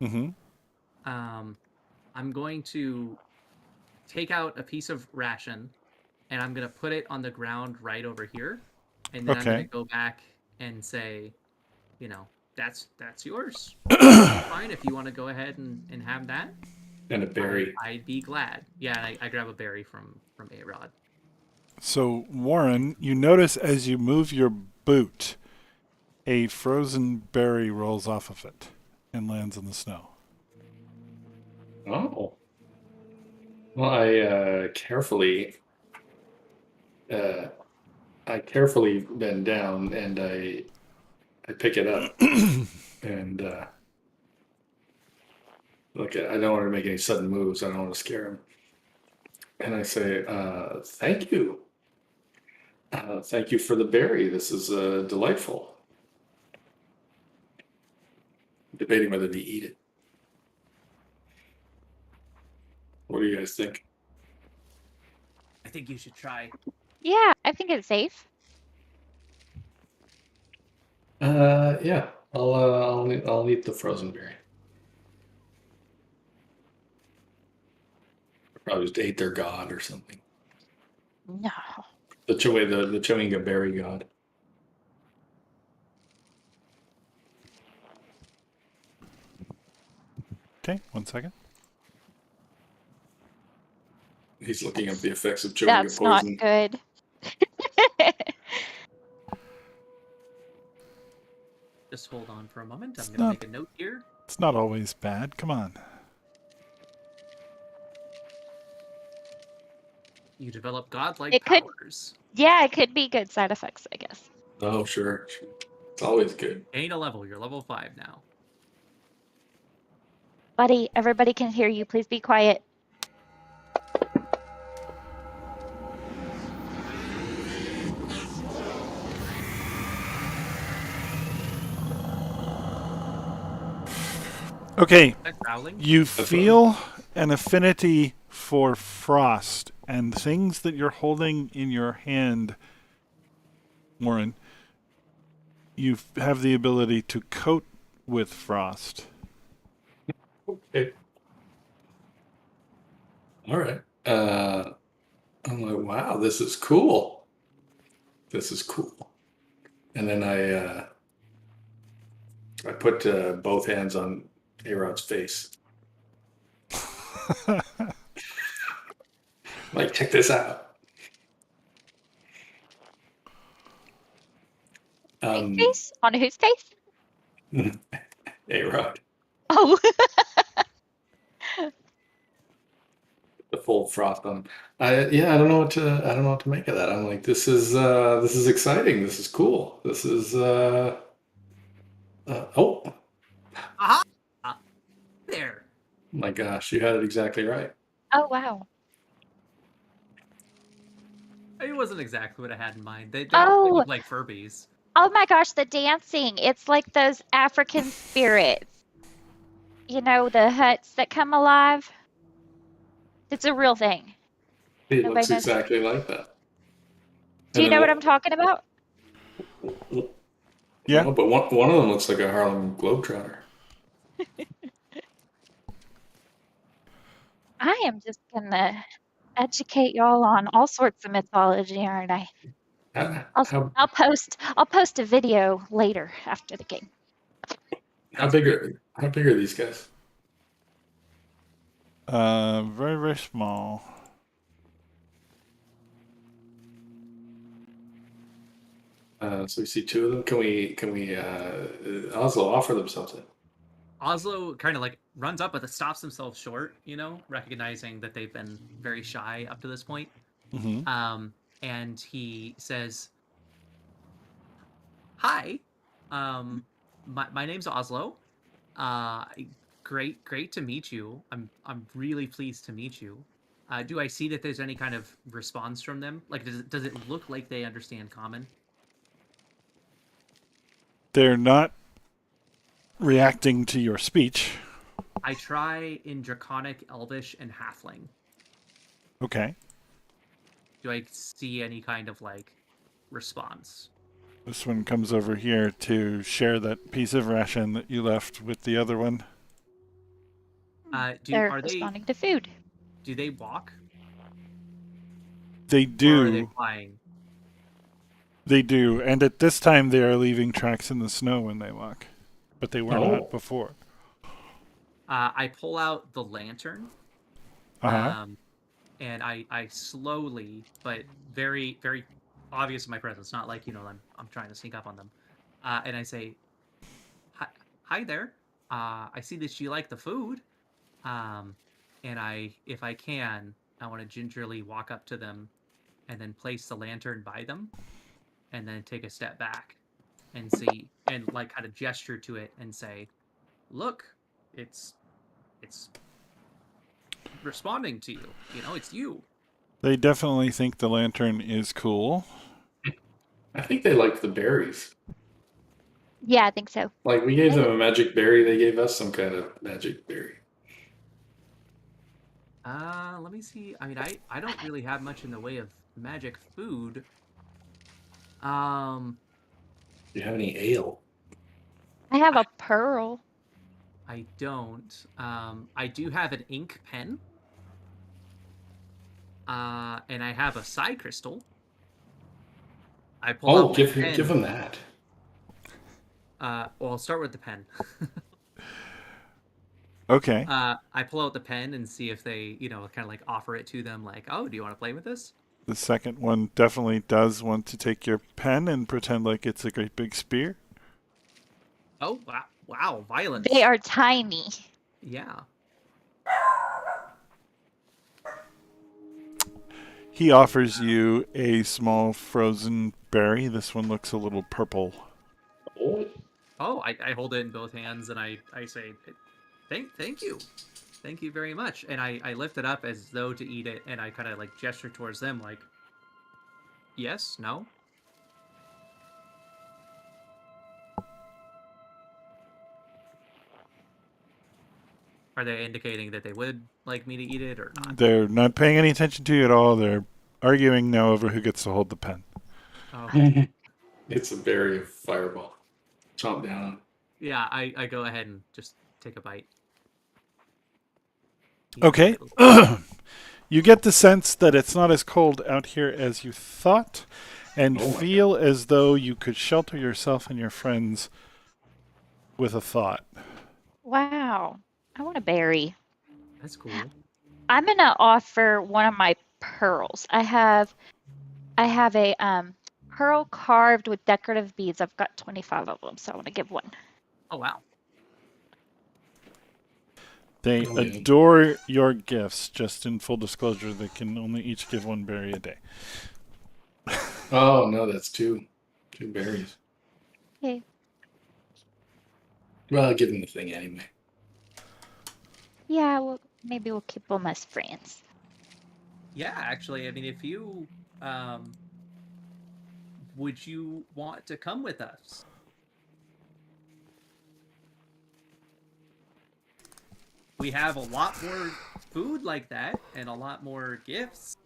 Mm-hmm. I'm going to take out a piece of ration and I'm gonna put it on the ground right over here, and then I'm gonna Okay. go back and say, you know, that's yours. Fine, if you want to go ahead and have that, And a berry. I'd be glad. Yeah, I grab a berry from A-Rod. So, Warren, you notice as you move your boot, a frozen berry rolls off of it and lands in the snow. Oh. Well, I carefully bend down and I pick it up and look. I don't want to make any sudden moves. I don't want to scare him. And I say, "Thank you, thank you for the berry. This is delightful." Debating whether to eat it. What do you guys think? I think you should try. Yeah, I think it's safe. Yeah, I'll eat the frozen berry. Probably just ate their god or something. No. The Chewinga berry god. Okay, 1 second. He's looking up the effects of Chewinga That's not poison. good. Just hold on for a moment. I'm It's going to not- make a note here. It's not always bad. Come on. You develop godlike It could- powers. Yeah, it could be good side effects, I guess. Oh, sure. It's always good. Gain a level. You're level 5 now. Buddy, everybody can hear you. Please be quiet. Okay, That growling. you That's feel an affinity for frost and things that you're holding in your hand, Warren. You have the ability to coat with frost. Okay. All right. I'm like, wow, this is cool. This is cool. And then I put both hands on A-Rod's face. Like, check this out. My face? On whose face? A-Rod, Oh. the full frost on. I don't know what to make of that. I'm like, this is exciting. This is cool. This is oh Aha! There. my gosh, you had it exactly right. Oh, wow. It wasn't exactly what I had in mind. They Oh. look like Furbies. Oh my gosh, the dancing. It's like those African spirits. You know, the huts that come alive. It's a real thing. It Nobody looks knows. exactly like that. Do you know what I'm talking about? Yeah. No, but one of them looks like a Harlem Globetrotter. I am just gonna educate y'all on all sorts of mythology, aren't I? I'll post a video later after the game. How big are these guys? Very, very small. So we see two of them. Can we Oslo offer them something? Oslo kind of like runs up, but stops himself short, recognizing that they've been very shy up to this point. Mm-hmm. And he says, "Hi, my name's Oslo. Great to meet you. I'm really pleased to meet you. Do I see that there's any kind of response from them? Like, does it look like they understand Common?" They're not reacting to your speech. I try in Draconic, Elvish, and Halfling. Okay. Do I see any kind of like response? This one comes over here to share that piece of ration that you left with the other one. They're Are they responding to food. do they walk They or are they do. flying? They do. And at this time, they are leaving tracks in the snow when they walk. But they were Oh. not before. I pull out the lantern. Uh-huh. And I slowly, but very, very obvious in my presence, not like, I'm trying to sneak up on them. And I say, hi there. I see that you like the food. And if I can, I want to gingerly walk up to them and then place the lantern by them and then take a step back and see, and like kind of gesture to it and say, look, it's responding to you. It's you. They definitely think the lantern is cool. I think they like the berries. Yeah, I think so. Like, we gave them a magic berry, they gave us some kind of magic berry. Let me see. I mean, I don't really have much in the way of magic food. Do you have any ale? I have a pearl. I don't. I do have an ink pen. And I have a psi crystal. I pull out my give pen. him that. Well, I'll start with the pen. Okay. I pull out the pen and see if they, kind of like offer it to them, like, oh, do you want to play with this? The second one definitely does want to take your pen and pretend like it's a great big spear. Oh, wow, violence. They are tiny. Yeah. He offers you a small frozen berry. This one looks a little purple. Oh, I hold it in both hands and I say, thank you. Thank you very much. And I lift it up as though to eat it, and I kind of like gesture towards them like, yes, no? Are they indicating that they would like me to eat it or not? They're not paying any attention to you at all. They're arguing now over who gets to hold the pen. Oh. It's a berry of fireball. Chomp down. Yeah, I go ahead and just take a bite. Okay. You get the sense that it's not as cold out here as you thought, and Oh my feel as though you could shelter yourself and your friends with a thought. Wow. I want a berry. That's cool. I'm gonna offer one of my pearls. I have a pearl carved with decorative beads. I've got 25 of them, so I want to give one. Oh, wow. They Oh, yeah. adore your gifts. Just in full disclosure, they can only each give one berry a day. Oh no, that's two berries. Okay. Well, I'll give him the thing anyway. Yeah, well, maybe we'll keep them as friends. Yeah, actually, I mean, if you, would you want to come with us? We have a lot more food like that and a lot more gifts.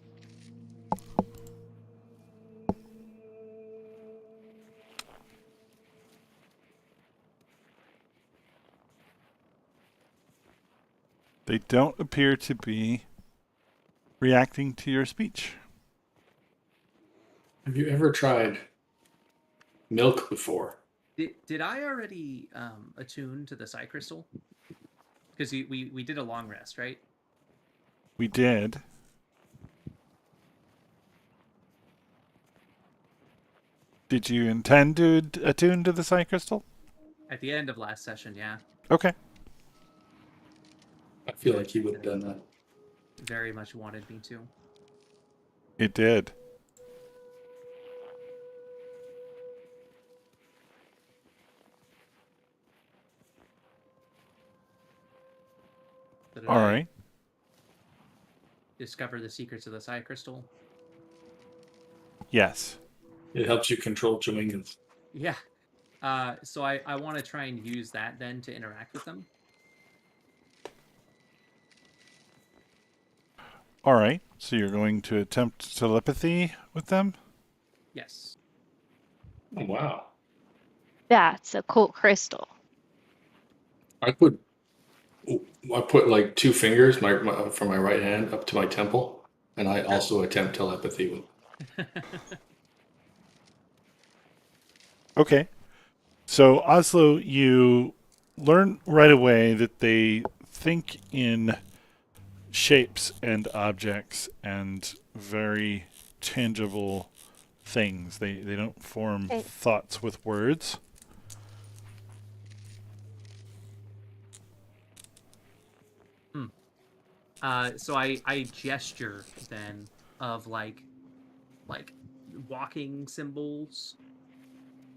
They don't appear to be reacting to your speech. Have you ever tried milk before? Did I already attune to the Psy Crystal? Because we did a long rest, right? We did. Did you intend to attune to the Psy Crystal? At the end of last session, yeah. Okay. I feel like he would have done that. Very much wanted me to. It did. So did All I right. discover the secrets of the Psy Crystal? Yes. It helps you control Chewingas. Yeah. So I want to try and use that then to interact with them. All right. So you're going to attempt telepathy with them? Yes. Oh wow! That's a cool crystal. I put like 2 fingers, from my right hand up to my temple, and I also attempt telepathy with. Okay. So, Oslo, you learn right away that they think in shapes and objects and very tangible things. They don't form Okay. thoughts with words. So I gesture then of like walking symbols.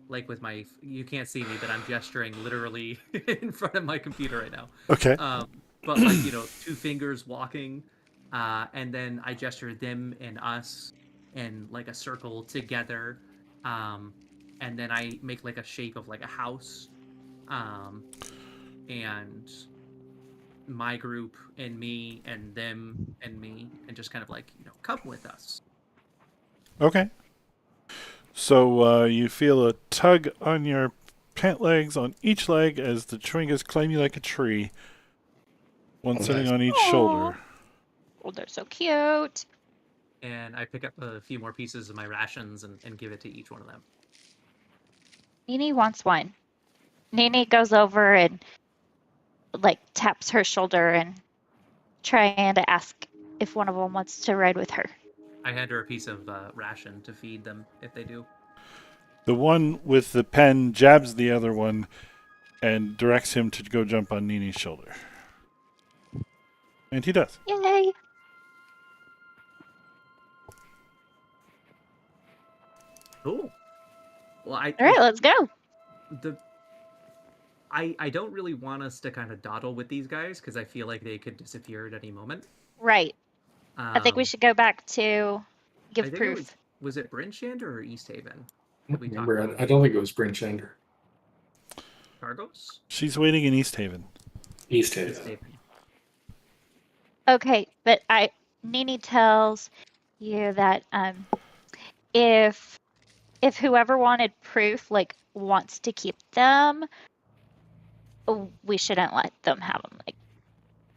Like with my, you can't see me, but I'm gesturing literally in front of my computer right now. Okay. But like, 2 fingers walking, and then I gesture them and us in like a circle together, and then I make like a shape of like a house, and my group and me and them and me, and just kind of like, come with us. Okay. So you feel a tug on your pant legs on each leg as the Chewingas climb you like a tree, one Oh, sitting nice. on each Aw. shoulder. Oh, they're so cute. and I pick up a few more pieces of my rations and give it to each one of them. Nini wants one. Nini goes over and like taps her shoulder and trying to ask if one of them wants to ride with her. I hand her a piece of ration to feed them if they do. The one with the pen jabs the other one and directs him to go jump on Nini's shoulder. And he does. Yay! Cool. Well, All right, let's go. I don't really want us to kind of dawdle with these guys because I feel like they could disappear at any moment. Right. I think we should go back to give I think proof. Was it Brinchander or East Haven? I We don't talked remember. about I don't think it was Brinchander. Cargos? She's waiting in East Haven. East East Haven. Haven. Okay, but Nini tells you that if whoever wanted proof like wants to keep them, we shouldn't let them have them. Like,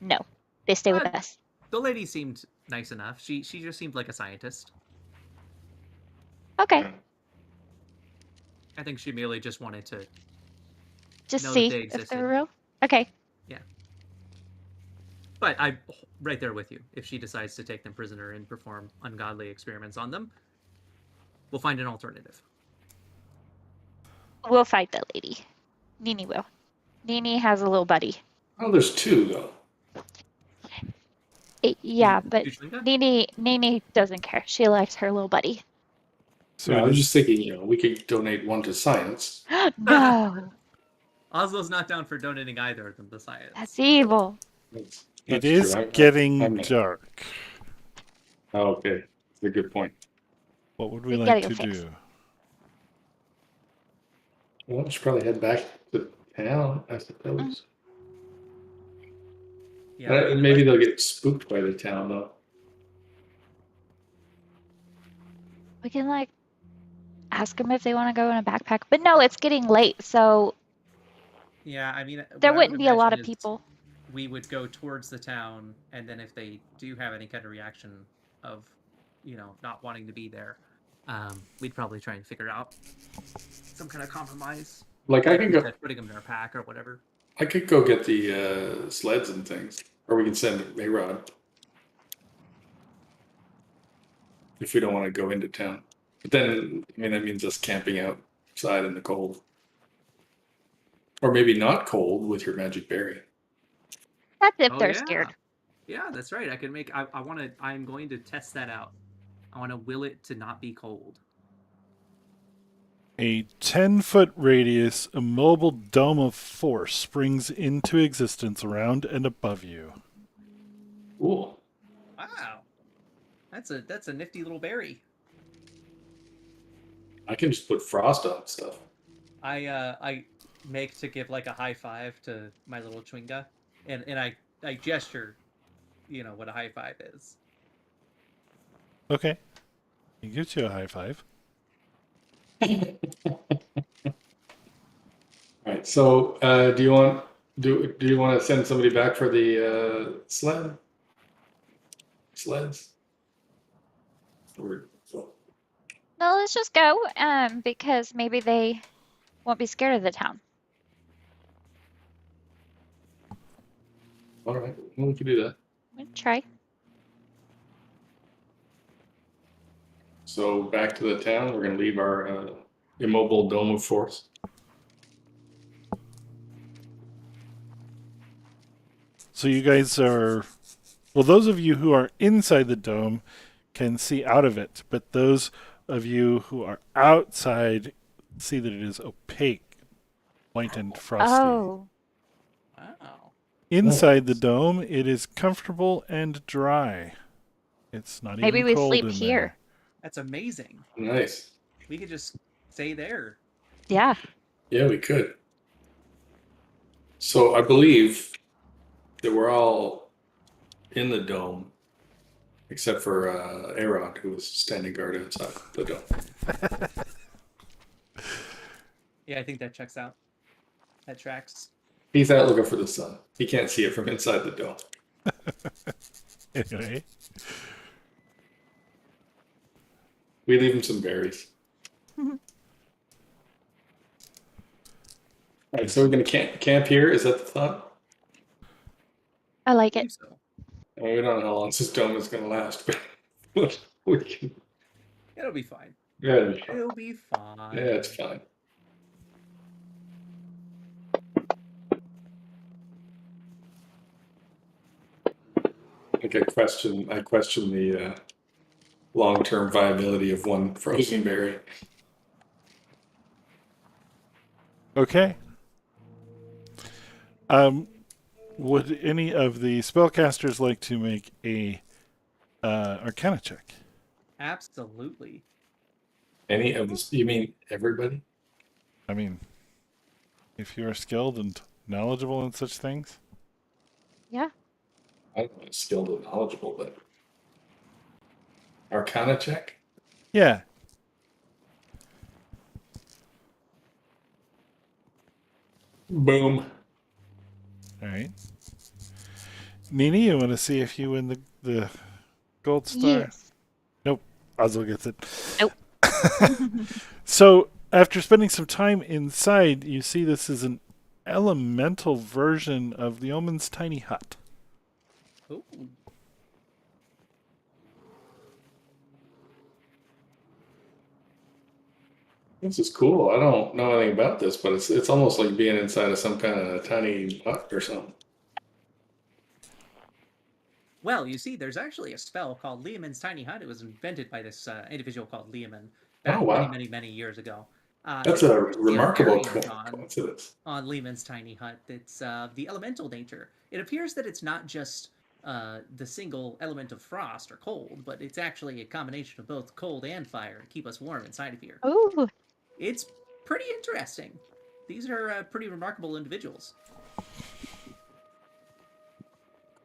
no, they stay with us. The lady seemed nice enough. She just seemed like a scientist. Okay, I think she merely just wanted to. just know that see they if existed. they're real. Okay, But I'm right there with you. If she decides to take them prisoner and perform ungodly experiments on them, we'll find an alternative. we'll fight that lady. Nini will. Nini has a little buddy. Oh, there's two though. Yeah, but Usually, Nini doesn't care. She likes her little buddy. So Yeah, I it was is- just thinking, we could donate one to science. No, Oslo's not down for donating either of them to science. that's evil. That's it true. is I'm getting not- dark. Oh, okay, that's a good point. What would we We like gotta to go fix. do? Well, we should probably head back to town, I suppose. Yeah, Maybe they'll get spooked by the town though. We can like ask them if they want to go in a backpack. But no, it's getting late, so yeah. I mean, what there I would wouldn't be a lot of imagine is people. We would go towards the town, and then if they do have any kind of reaction of, not wanting to be there, we'd probably try and figure out some kind of compromise. Like I can go, Putting them in our pack or whatever. I could go get the sleds and things, or we can send A-Rod if we don't want to go into town. But then, I mean, that means us camping outside in the cold, or maybe not cold with your magic berry. That's if Oh, they're yeah. scared. Yeah, that's right. I can make. I'm going to test that out. I want to will it to not be cold. A 10-foot radius immobile dome of force springs into existence around and above you. Cool. Wow, that's a nifty little berry. I can just put frost on stuff. I make to give like a high five to my little chewinga, and I gesture, what a high five is. Okay. He gives you a high five. All right. So, do you want to send somebody back for the sleds? Or so. No, let's just go. Because maybe they won't be scared of the town. All right. Well, we can do that. We'll try. So back to the town. We're going to leave our immobile dome of force. So you guys are... Well, those of you who are inside the dome can see out of it, but those of you who are outside see that it is opaque, white and frosty. Oh, Wow. Inside the dome, it is comfortable and dry. It's not maybe even we cold sleep in here. there. That's amazing. Nice. We could just stay there. Yeah. Yeah, we could. So I believe that we're all in the dome, except for Aaron, who was standing guard outside the dome. Yeah, I think that checks out. That tracks. He's out looking for the sun. He can't see it from inside the dome. Anyway, We leave him some berries. All right, so we're gonna camp here. Is that the thought? I I like it. believe so. I mean, we don't know how long this dome is gonna last, but we can. It'll be fine. Yeah, it'll be fine. It'll be fine. Yeah, it's fine. Like I question the long-term viability of one frozen berry. Okay. Would any of the spellcasters like to make a Arcana check? Absolutely. Any of this? You mean everybody? I mean, if you are skilled and knowledgeable in such things. Yeah. I don't know, skilled and knowledgeable, but Arcana check. Yeah. Boom. All right. Nini, you want to see if you win the gold star? Yes. Nope. Oslo gets it. Nope. So, after spending some time inside, you see this is an elemental version of the Omen's tiny hut. Ooh. This is cool. I don't know anything about this, but it's almost like being inside of some kind of tiny hut or something. Well, you see, there's actually a spell called Leomund's Tiny Hut. It was invented by this individual called Leomund back Oh, wow. many, many, many years ago. That's it's a actually remarkable variant on coincidence. Leomund's Tiny Hut. It's the elemental nature. It appears that it's not just the single element of frost or cold, but it's actually a combination of both cold and fire to keep us warm inside of here. Ooh. It's pretty interesting. These are pretty remarkable individuals.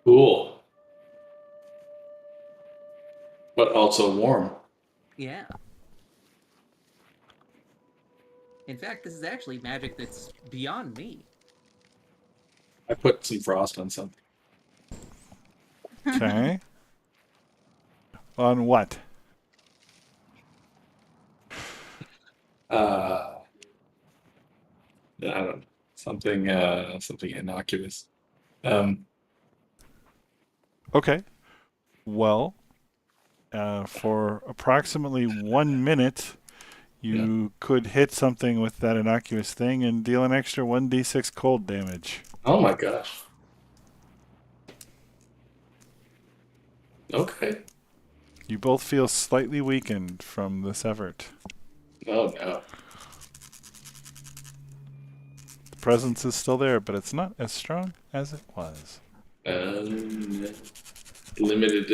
Cool. But also warm. Yeah. In fact, this is actually magic that's beyond me. I put some frost on something. Okay. On what? I don't know. Something innocuous. Okay. Well, for approximately 1 minute, you could hit something with that innocuous thing and deal an extra 1d6 cold damage. Oh my gosh. Okay. You both feel slightly weakened from this effort. Oh no. The presence is still there, but it's not as strong as it was. Limited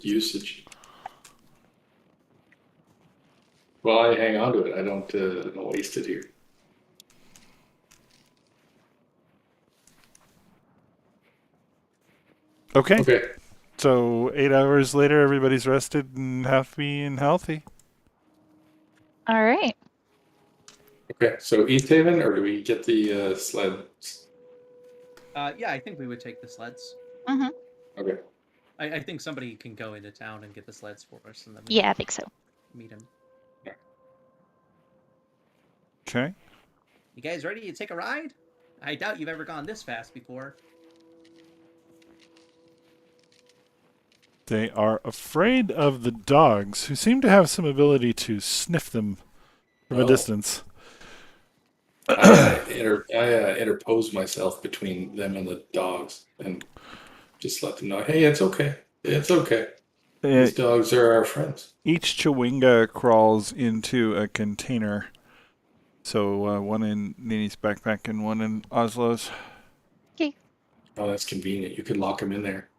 usage. Well, I hang on to it. I don't waste it here. Okay. Okay. So 8 hours later, everybody's rested and happy and healthy. All right. Okay. So East Haven, or do we get the sled? Yeah, I think we would take the sleds. Mm-hmm. Okay. I think somebody can go into town and get the sleds for us, and then we Yeah, I think so. meet him. Okay. You guys ready to take a ride? I doubt you've ever gone this fast before. They are afraid of the dogs, who seem to have some ability to sniff them from a Oh. distance. I interpose myself between them and the dogs and just let them know, hey, it's okay. It's okay. These dogs are our friends. Each Chewinga crawls into a container. So one in Nini's backpack and one in Oslo's. Okay. Oh, that's convenient. You could lock them in there.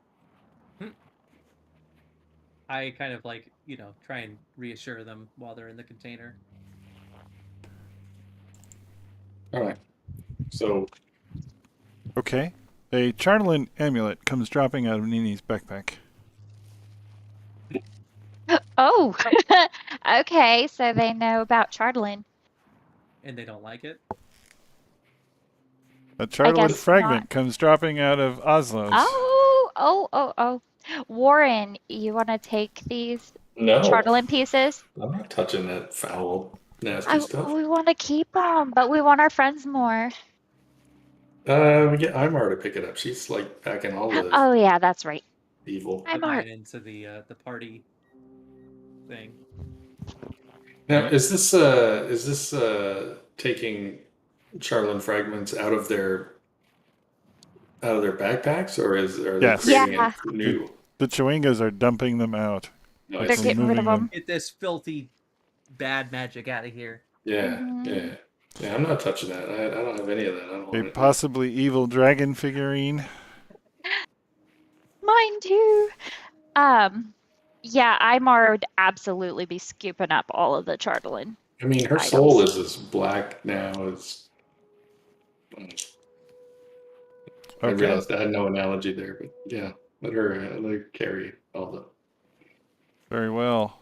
I kind of try and reassure them while they're in the container. All right. So, Okay. A Charlatan amulet comes dropping out of Nini's backpack. Oh. Okay, so they know about Chardlin. And they don't like it? A Charlatan guess fragment not. comes dropping out of Oslo's. Oh. Warren, you want to take these No, Chartolin pieces? I'm not touching that foul, nasty stuff. We want to keep them, but we want our friends more. We get Imar to pick it up. She's like packing all the Oh yeah, that's right. evil. I'm Put mine Art. into the party thing. Now, is this taking Charlin fragments out of their backpacks, or are they Yes. creating Yeah. it new? The Chewingas are dumping them out. No, Like They're it's- getting rid of removing them. Get this filthy bad magic out of here. yeah, Mhm. yeah. I'm not touching that. I don't have any of that. I don't A want it. possibly evil dragon figurine. Mine too. Yeah, Imar would absolutely be scooping up all of the Chartolin. I mean, her items. soul is as black now as. I Okay. realized I had no analogy there, but yeah, let her carry all the. Very well.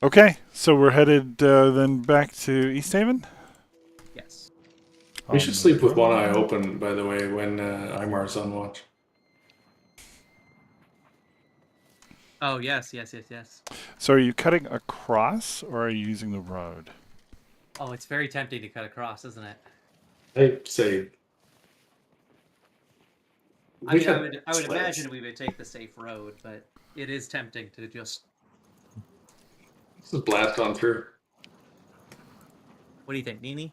Okay, so we're headed then back to East Haven. Yes. We should sleep with one eye open, by the way, when Imar's on watch. Oh yes. So are you cutting across or are you using the road? Oh, it's very tempting to cut across, isn't it? I say. I mean, got I would sleds. imagine we would take the safe road, but it is tempting to just. Just blast on through. What do you think, Nini?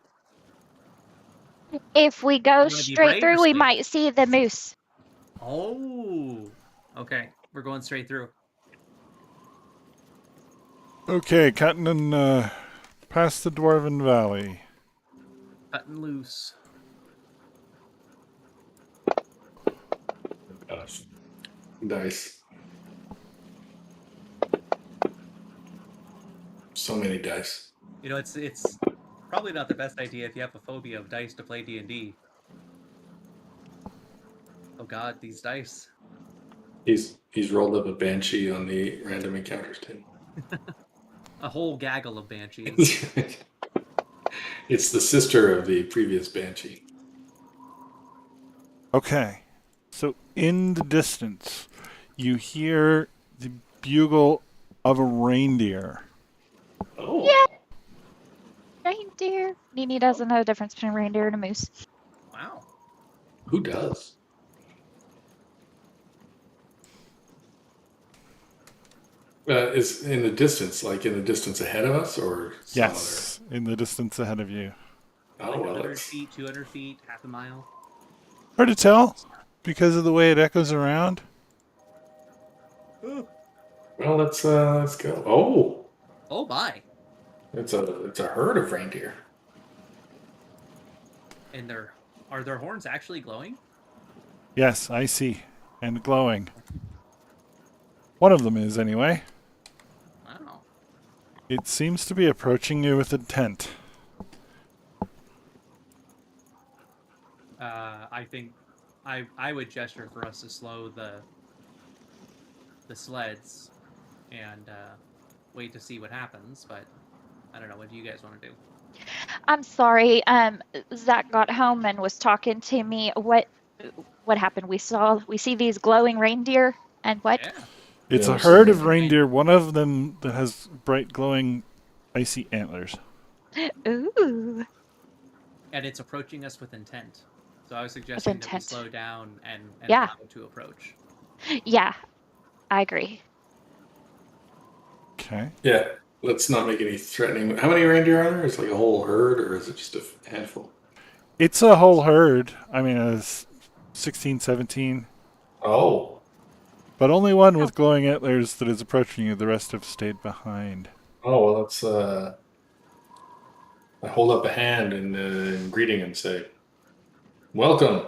If we go wanna be straight brave or through, we safe? might see the moose. Oh. Okay, we're going straight through. Okay, cutting and past the Dwarven Valley. Cutting loose. Gosh. Dice. So many dice. You know, it's probably not the best idea if you have a phobia of dice to play D&D. Oh God, these dice. He's rolled up a banshee on the random encounters table. A whole gaggle of banshees. It's the sister of the previous banshee. Okay, so in the distance, you hear the bugle of a reindeer. Oh. Yeah. Reindeer. Nini doesn't know the difference between reindeer and a moose. Wow. Who does? Is in the distance, like in the distance ahead of us, or some Yes, in the distance ahead of you. other? Like Oh well, 100 let's. feet, 200 feet, half a mile. Hard to tell because of the way it echoes around. Ooh. Well, let's go. Oh, Oh my. it's a herd of reindeer. And are their horns actually glowing? Yes, I see. And glowing. One of them is, anyway. Wow. It seems to be approaching you with intent. I think I would gesture for us to slow the sleds and wait to see what happens, but I don't know. What do you guys want to do? I'm sorry. Zach got home and was talking to me. What happened? We see these glowing reindeer and what? Yeah. It's Yeah, a herd of so- reindeer, one of them that has bright glowing icy antlers. Ooh. And it's approaching us with intent. So I was suggesting that we intent. slow down and Yeah. allow it to approach. Yeah, I agree. Okay. Yeah, let's not make any threatening. How many reindeer are there? Is it like a whole herd, or is it just a handful? It's a whole herd. I mean, it's 16, 17. Oh, But only one with glowing antlers that is approaching you. The rest have stayed behind. well, let's. I hold up a hand in greeting and say, "Welcome."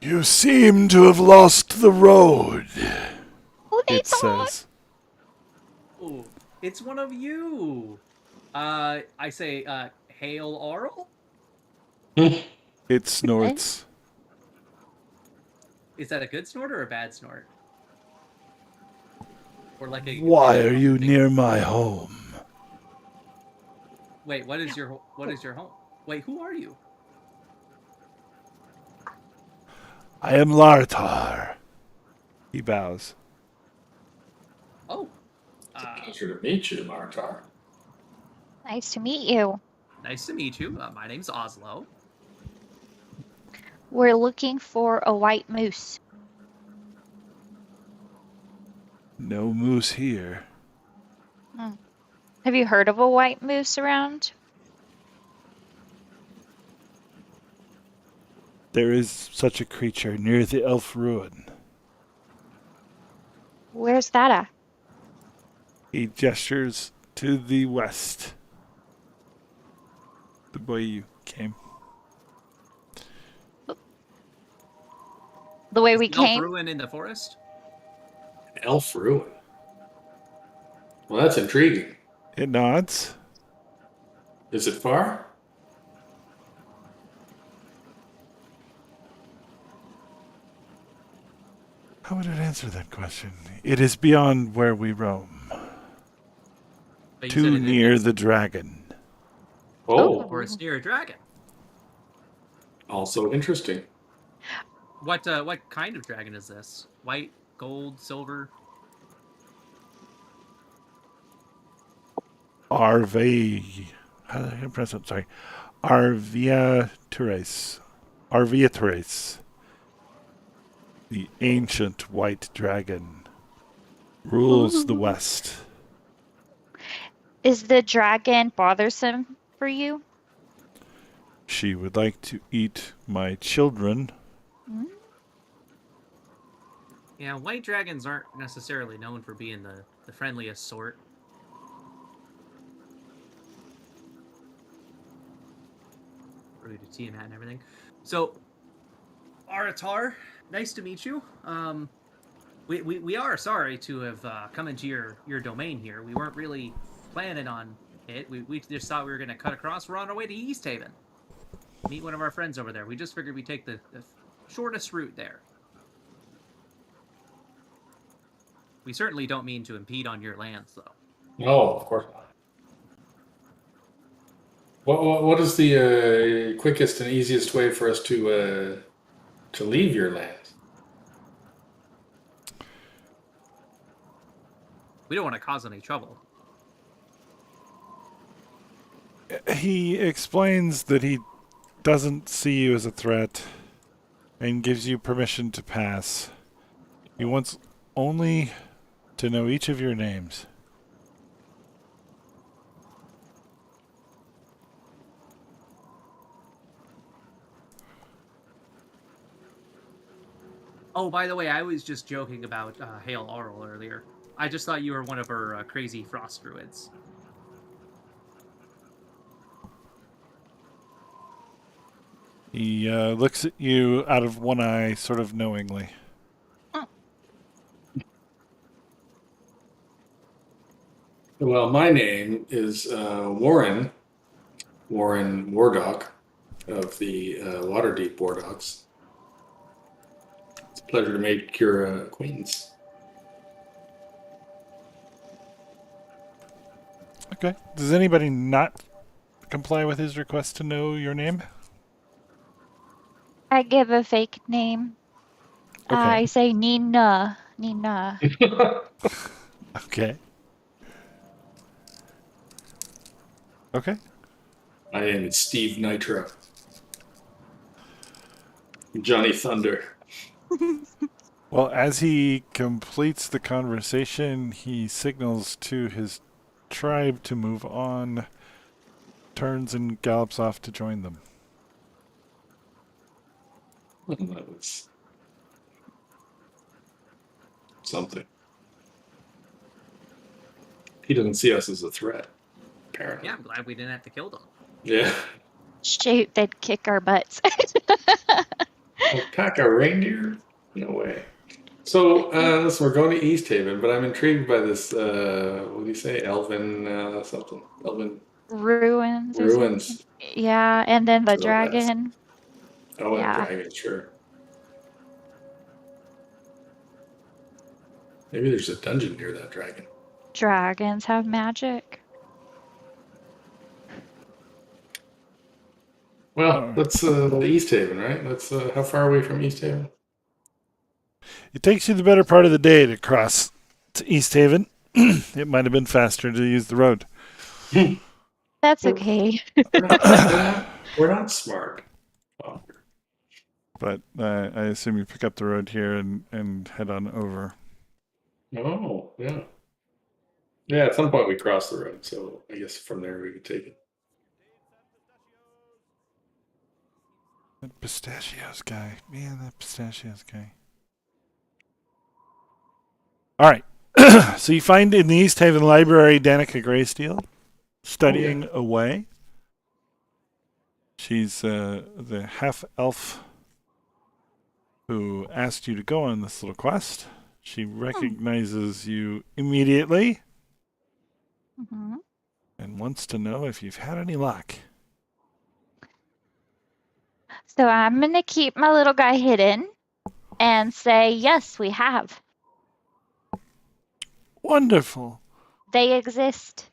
You seem to have lost the road, Oh, they it thought. says. Oh, it's one of you. I say, hail Arl? It snorts. Is that a good snort or a bad snort? Or like a Why are you near my home? Wait, what is your home? Wait, who are you? I am Lartar. He bows. Oh, It's a pleasure to meet you, Martar. Nice to meet you. nice to meet you. My name's Oslo. We're looking for a white moose. No moose here. Have you heard of a white moose around? There is such a creature near the elf ruin. Where's that at? He gestures to the west. The way you came. The way Is we the elf came? ruin in the forest? Elf ruin. Well, that's intriguing. It nods. Is it far? How would it answer that question? It is beyond where we roam. But you said Too it- near the dragon. Oh, Or it's near a dragon. also interesting. What kind of dragon is this? White, gold, silver? Arve. How do I pronounce it? Sorry. Arvia Therese. Arvia Therese. The ancient white dragon rules the west. Is the dragon bothersome for you? She would like to eat my children. Yeah, white dragons aren't necessarily known for being the friendliest sort. Rude to Tiamat and everything. So, Aratar, nice to meet you. We are sorry to have come into your domain here. We weren't really planning on it. We just thought we were going to cut across. We're on our way to East Haven. Meet one of our friends over there. We just figured we'd take the shortest route there. We certainly don't mean to impede on your lands, though. No, of course not. What is the quickest and easiest way for us to leave your land? We don't want to cause any trouble. He explains that he doesn't see you as a threat and gives you permission to pass. He wants only to know each of your names. Oh, by the way, I was just joking about Hail Aurel earlier. I just thought you were one of her crazy frost druids. He looks at you out of one eye, sort of knowingly. Well, my name is Warren Wardock of the Waterdeep Wardocks. It's a pleasure to make your acquaintance. Okay. Does anybody not comply with his request to know your name? I give a fake name. Okay. I say Nina. Nina. Okay. Okay. My name is Steve Nitro. Johnny Thunder. Well, as he completes the conversation, he signals to his tribe to move on, turns and gallops off to join them. Well, that was something. He doesn't see us as a threat, apparently. Yeah, I'm glad we didn't have to kill them. Yeah. Shoot, they'd kick our butts. Alpaca reindeer? No way. So, listen, we're going to East Haven, but I'm intrigued by this, what do you say, Elven something? Elven Ruins. Or ruins. something. Yeah, and then the To the west. dragon. Oh, and Yeah. a dragon, sure. Maybe there's a dungeon near that dragon. Dragons have magic. Well, let's East Haven, right? Let's. How far away from East Haven? It takes you the better part of the day to cross to East Haven. It might have been faster to use the road. That's okay. We're not smart. Oh, But I assume you pick up the road here and head on over. oh, yeah. Yeah, at some point we crossed the road, so I guess from there we could take it. That pistachios guy. Man, that pistachios guy. All right. So you find in the East Haven Library Danica Greysteel studying away. She's the half-elf who asked you to go on this little quest. She recognizes you immediately Hmm. and wants to know if you've had any luck. So I'm going to keep my little guy hidden and say, yes, we have. Wonderful. They exist.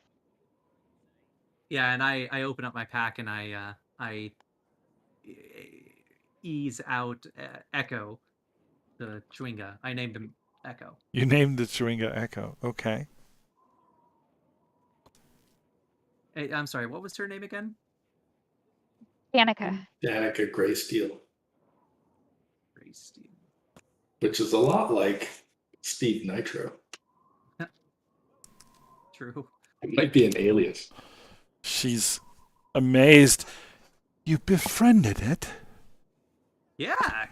Yeah, and I open up my pack and I ease out Echo, the Chewinga. I named him Echo. You named the Chewinga Echo. Okay. Hey, I'm sorry, what was her name again? Danica. Danica Greysteel, Grace. which is a lot like Steve Nitro. True. It might be an alias. She's amazed. You befriended it? Yeah,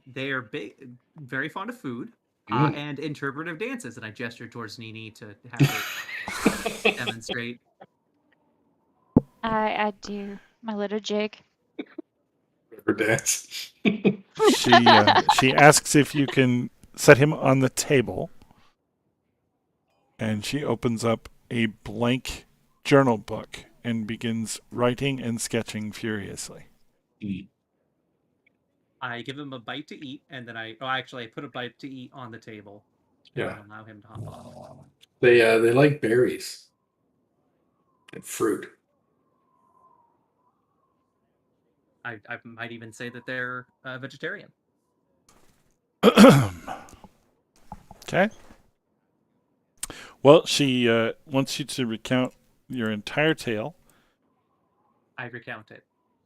they are big, very fond of food and interpretive dances. And I gestured towards Nini to have her demonstrate. I do my little jig. River dance. She asks if you can set him on the table, and she opens up a blank journal book and begins writing and sketching furiously. I give him a bite to eat, and then I put a bite to eat on the table. Yeah. And allow him to hop on. They like berries and fruit. I might even say that they're vegetarian. Okay. Well, she wants you to recount your entire tale, I recount it.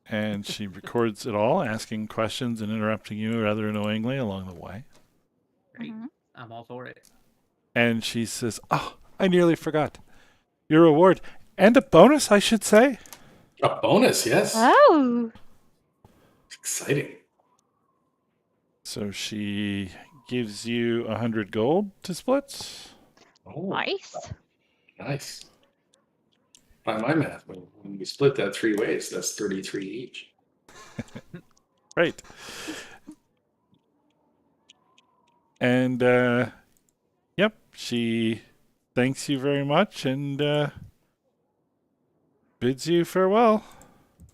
and she records it all, asking questions and interrupting you rather annoyingly along the way. Great. Mhm. I'm all for it. And she says, "Oh, I nearly forgot. Your reward. And a bonus, I should say." A bonus, yes. Oh, Exciting. So she gives you 100 gold to split. Oh, nice. nice. By my math, when we split that 3 ways, that's 33 each. Right. And, yep, she thanks you very much and bids you farewell.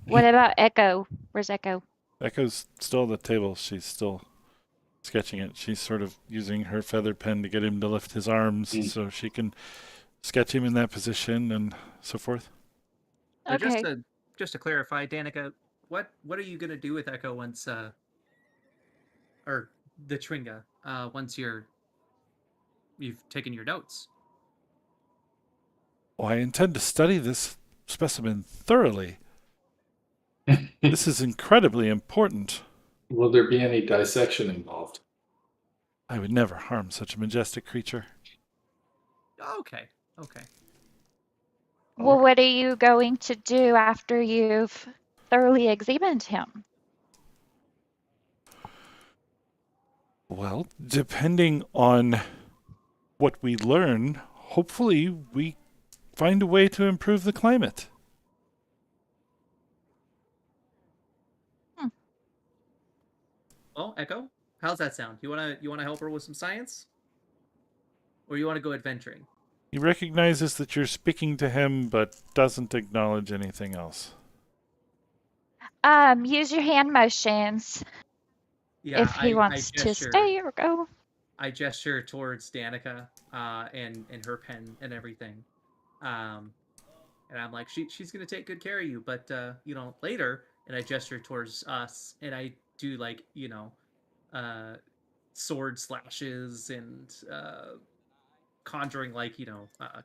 What about Echo? Where's Echo? Echo's still at the table. She's still sketching it. She's sort of using her feather pen to get him to lift his arms so she can sketch him in that position and so forth. Okay. Just to clarify, Danica, what are you gonna do with Echo once or the Chewinga once you've taken your notes? Oh, I intend to study this specimen thoroughly. This is incredibly important. Will there be any dissection involved? I would never harm such a majestic creature. Okay. Well, what are you going to do after you've thoroughly examined him? Well, depending on what we learn, hopefully we find a way to improve the climate. Well, Echo, how's that sound? You wanna help her with some science, or you wanna go adventuring? He recognizes that you're speaking to him, but doesn't acknowledge anything else. Use your hand motions Yeah, if he wants to stay or go. I gesture towards Danica and her pen and everything. And I'm like, she's gonna take good care of you, but later. And I gesture towards us, and I do like sword slashes and conjuring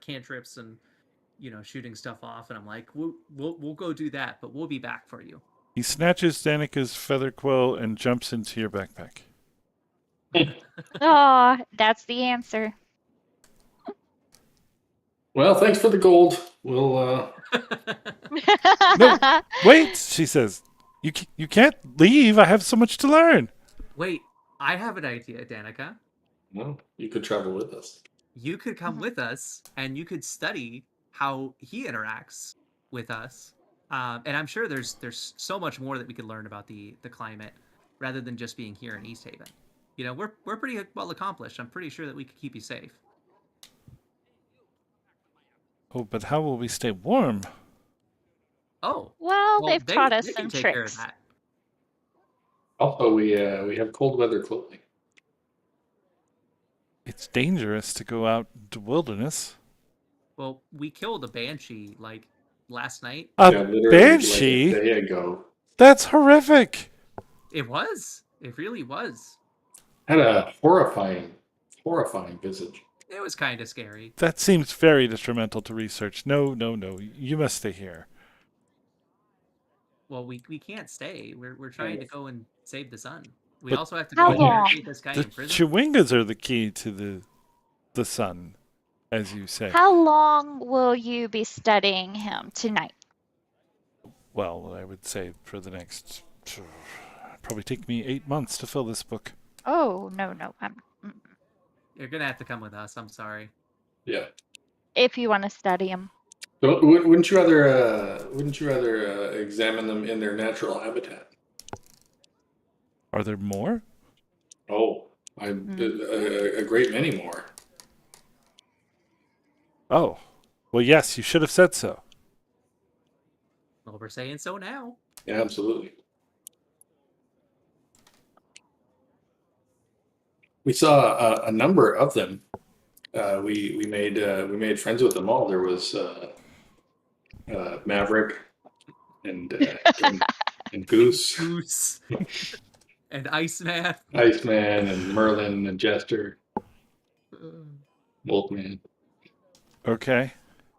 cantrips and shooting stuff off. And I'm like, we'll go do that, but we'll be back for you. He snatches Danica's feather quill and jumps into your backpack. Oh, that's the answer. Well, thanks for the gold. We'll. No, wait, she says. You can't leave. I have so much to learn. Wait, I have an idea, Danica. Well, you could travel with us. You could come with us, and you could study how he interacts with us. And I'm sure there's so much more that we could learn about the climate, rather than just being here in East Haven. We're pretty well accomplished. I'm pretty sure that we could keep you safe. Oh, but how will we stay warm? Oh, Well, they've taught us they some can take care of tricks. that. Also, we have cold weather clothing. It's dangerous to go out into wilderness. Well, we killed a banshee last night. A literally, banshee? Like a day ago. That's horrific. It was. It really was. Had a horrifying visage. It was kind of scary. That seems very detrimental to research. No. You must stay here. Well, we can't stay. We're trying to go and save the sun. We But also have to How go long? interrogate this guy The in prison. Chewingas are the key to the sun, as you say. How long will you be studying him tonight? Well, I would say for the next... Probably take me 8 months to fill this book. Oh, no. You're gonna have to come with us. I'm sorry. Yeah. If you want to study him. Wouldn't you rather examine them in their natural habitat? Are there more? Oh, a great many more. Oh. Well, yes, you should have said so. Well, we're saying so now. Yeah, absolutely. We saw a number of them. We made friends with them all. There was Maverick and Goose, Goose and Iceman. Iceman, and Merlin and Jester, Wolfman. Okay.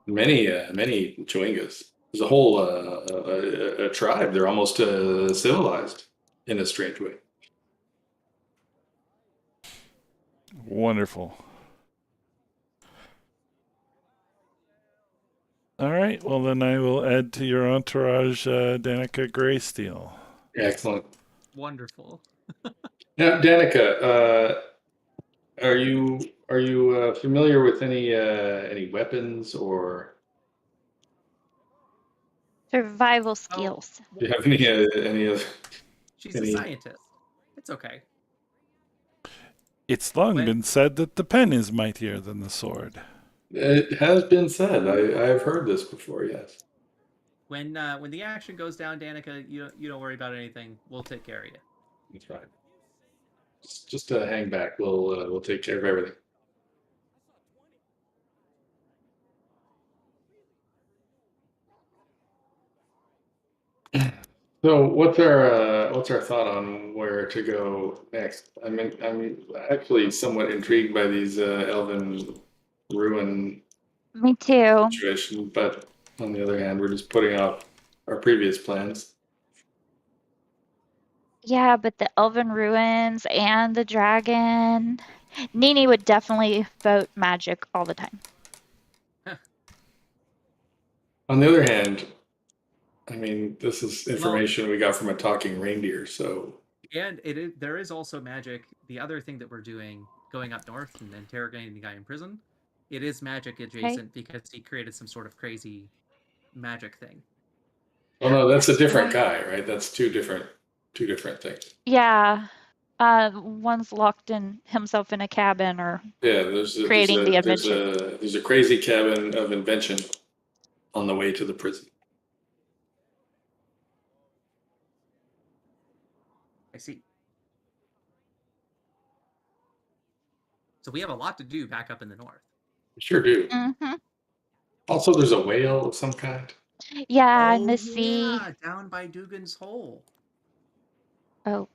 Many Chewingas. There's a whole a tribe. They're almost civilized in a strange way. Wonderful. All right. Well, then I will add to your entourage Danica Greysteel. Excellent. Wonderful. Now, Danica, are you familiar with any weapons, or Survival skills. do you have any of? She's a scientist. It's okay. It's long When- been said that the pen is mightier than the sword. It has been said. I've heard this before. Yes. When the action goes down, Danica, you don't worry about anything. We'll take care of you. That's right. Just hang back. We'll take care of everything. So what's our thought on where to go next? I mean, I'm actually somewhat intrigued by these elven ruin Me too. situation, but on the other hand, we're just putting off our previous plans. Yeah, but the Elven Ruins and the dragon. Nini would definitely vote magic all the time. On the other hand, I mean, this is information we got from a talking reindeer, so And there is also magic. The other thing that we're doing, going up north and interrogating the guy in prison, it is magic adjacent because he created some sort of crazy magic thing. oh no, that's a different guy, right? That's two different things. Yeah. One's locked in himself in a cabin or Yeah, creating the invention. there's a crazy cabin of invention on the way to the prison. I see. So we have a lot to do back up in the north. We sure do. Mm-hmm. Also, there's a whale of some kind. Yeah, in the sea. Yeah, down by Dugan's Hole. Oh,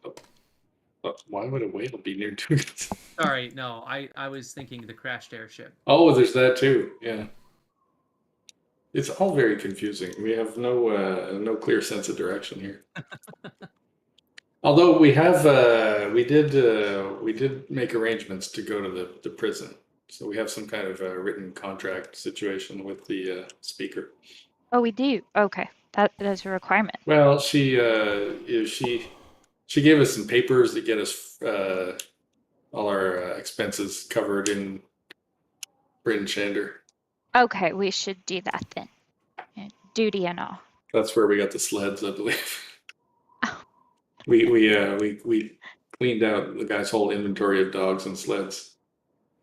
But why would a whale be near Dugas? Sorry, no, I was thinking the crashed airship. Oh, there's that too. Yeah. It's all very confusing. We have no clear sense of direction here. Although we have we did make arrangements to go to the prison. So we have some kind of written contract situation with the speaker. Oh, we do. Okay, that is a requirement. Well, she gave us some papers that get us all our expenses covered in Bryn Shander. Okay, we should do that then. Yeah, duty and all. That's where we got the sleds, I believe. Oh. We cleaned out the guy's whole inventory of dogs and sleds.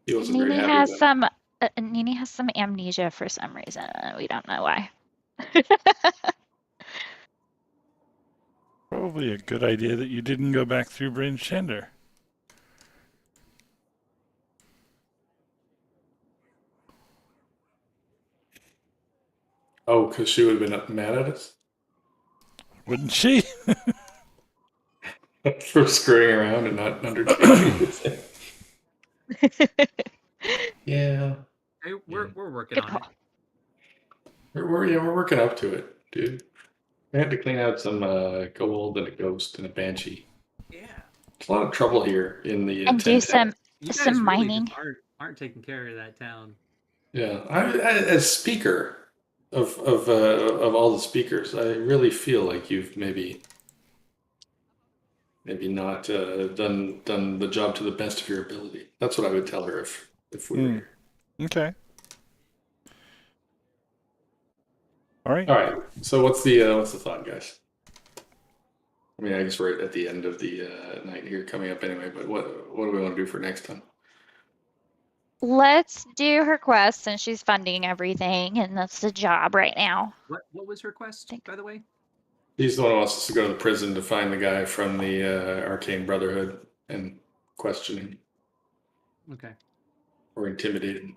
He wasn't very Nini happy has about it. some. Nini has some amnesia for some reason. We don't know why. Probably a good idea that you didn't go back through Bryn Shander. Oh, because she would have been mad at us Wouldn't she? for screwing around and not undertaking. Yeah, Hey, we're working Good on call. it. we're working up to it, dude. We had to clean out some gold and a ghost and a banshee. Yeah. There's a lot of trouble here in the And do 10-10. some You guys some really mining. just aren't taking care of that town. Yeah, as speaker of all the speakers, I really feel like you've maybe not done the job to the best of your ability. That's what I would tell her if we were here. Okay. All right. All right. So what's the thought, guys? I mean, I guess we're at the end of the night here, coming up anyway. But what do we want to do for next time? Let's do her quest since she's funding everything, and that's the job right now. What was her quest, by the way? He's the one who wants us to go to the prison to find the guy from the Arcane Brotherhood and question him Okay. or intimidate him.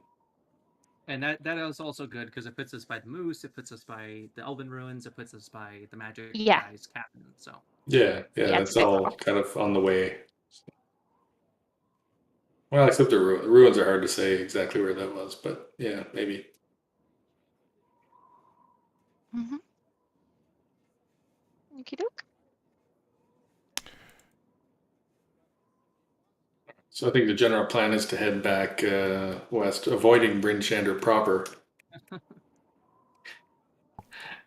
And that is also good because it puts us by the moose, it puts us by the Elven ruins, it puts us by the magic guy's cabin. So Yeah, Yeah, that's it's a good all call. kind of on the way. Well, except the ruins are hard to say exactly where that was, but yeah, maybe. Mm-hmm. Okie doke. So I think the general plan is to head back west, avoiding Bryn Shander proper.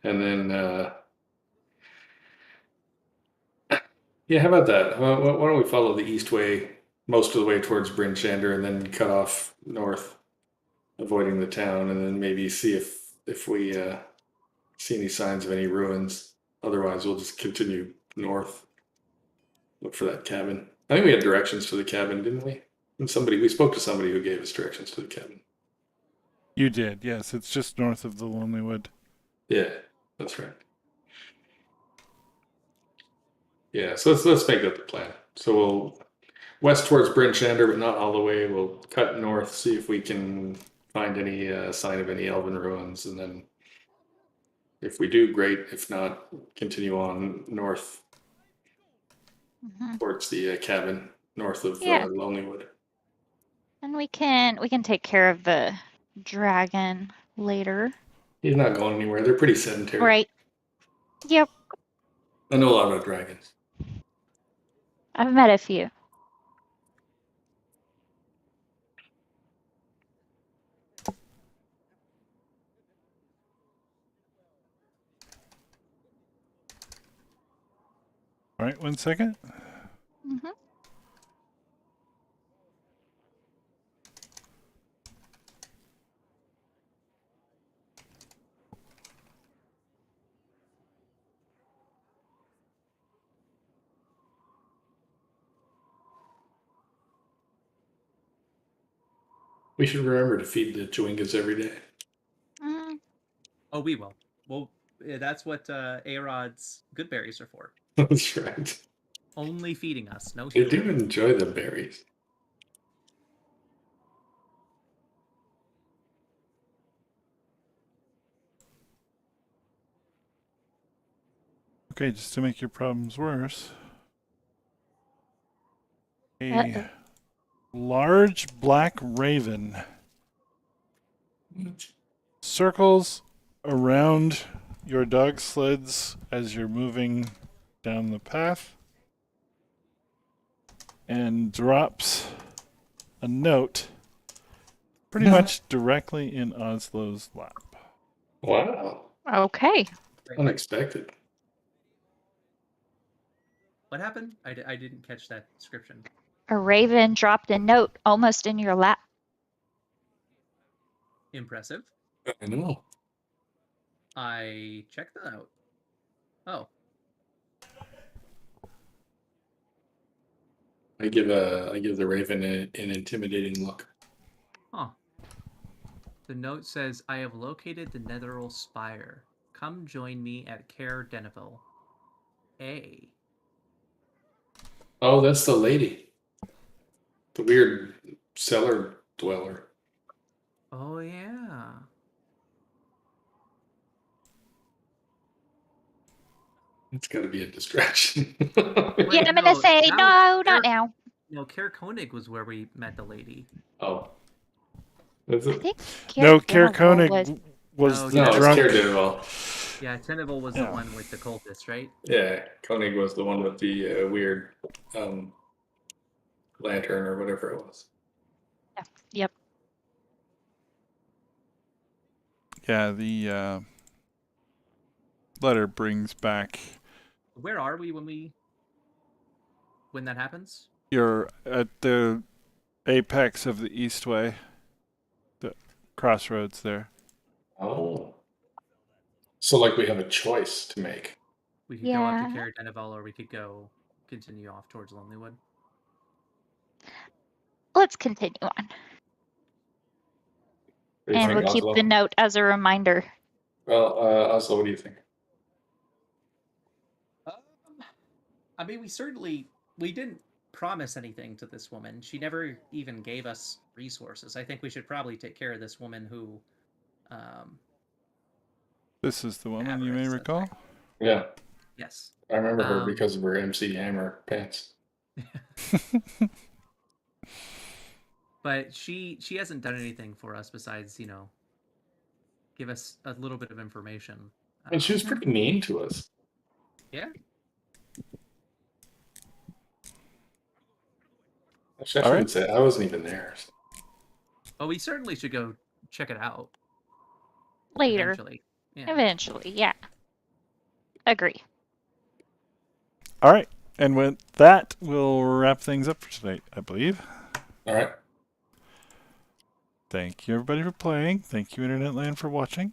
And then, yeah, how about that? Why don't we follow the east way, most of the way towards Bryn Shander, and then cut off north, avoiding the town, and then maybe see if we see any signs of any ruins. Otherwise, we'll just continue north, look for that cabin. I think we had directions to the cabin, didn't we? And we spoke to somebody who gave us directions to the cabin. You did, yes. It's just north of the Lonely Wood. Yeah, that's right. Yeah, so let's make that the plan. So we'll west towards Bryn Shander, but not all the way. We'll cut north, see if we can find any sign of any elven ruins, and then if we do, great. If not, continue on north Mm-hmm. towards the cabin north of Yeah. Lonelywood. And we can take care of the dragon later. He's not going anywhere. They're pretty sedentary. Right. Yep. I know a lot about dragons. I've met a few. All right, 1 second. Mm-hmm. We should remember to feed the chewingas every day. Mm. Oh, we will. Well, that's what A-Rod's good berries are for. That's right. Only feeding us, no They healing. do enjoy the berries. Okay, just to make your problems worse. A Uh-oh. large black raven circles around your dog sleds as you're moving down the path and drops a note pretty much directly in Oslo's lap. Wow. Okay. Unexpected. What happened? I didn't catch that description. A raven dropped a note almost in your lap. Impressive. I know. I checked that out. Oh, I give the raven an intimidating look. huh. The note says, I have located the Netheril Spire. Come join me at Caer Deneville. A. Oh, that's the lady. The weird cellar dweller. Oh, yeah. It's got to be a distraction. Yeah, I'm gonna say no, not now. No, Caer Koenig was where we met the lady. Oh. Is I it? think No, Caer Koenig was. was No, the No, it's drunk. Caer Deneville. Yeah, Teneville was Yeah. the one with the cultist, right? Yeah, Koenig was the one with the weird lantern or whatever it was. Yep. Yeah, the letter brings back Where are we when that happens? you're at the apex of the Eastway, the crossroads there. Oh. So like we have a choice to make. We could go up to Yeah. Caer Deneville, or we could continue off towards Lonelywood. Let's continue on. What do you And think, we'll keep Oslo? the note as a reminder. Well, Oslo, what do you think? I mean, we didn't promise anything to this woman. She never even gave us resources. I think we should probably take care of this woman who, This is the woman you may Avarice, recall. okay. Yeah, yes. I remember her Um, because of her MC Hammer pants. But she hasn't done anything for us besides, give us a little bit of information. And she was pretty mean to us. Yeah. Actually, I All shouldn't say I wasn't even there. So. Well, we certainly should go check it out Later. eventually. Yeah. Eventually, yeah. Agree. All right, and with that, we'll wrap things up for tonight, I believe. All right. Thank you, everybody, for playing. Thank you, Internet Land, for watching.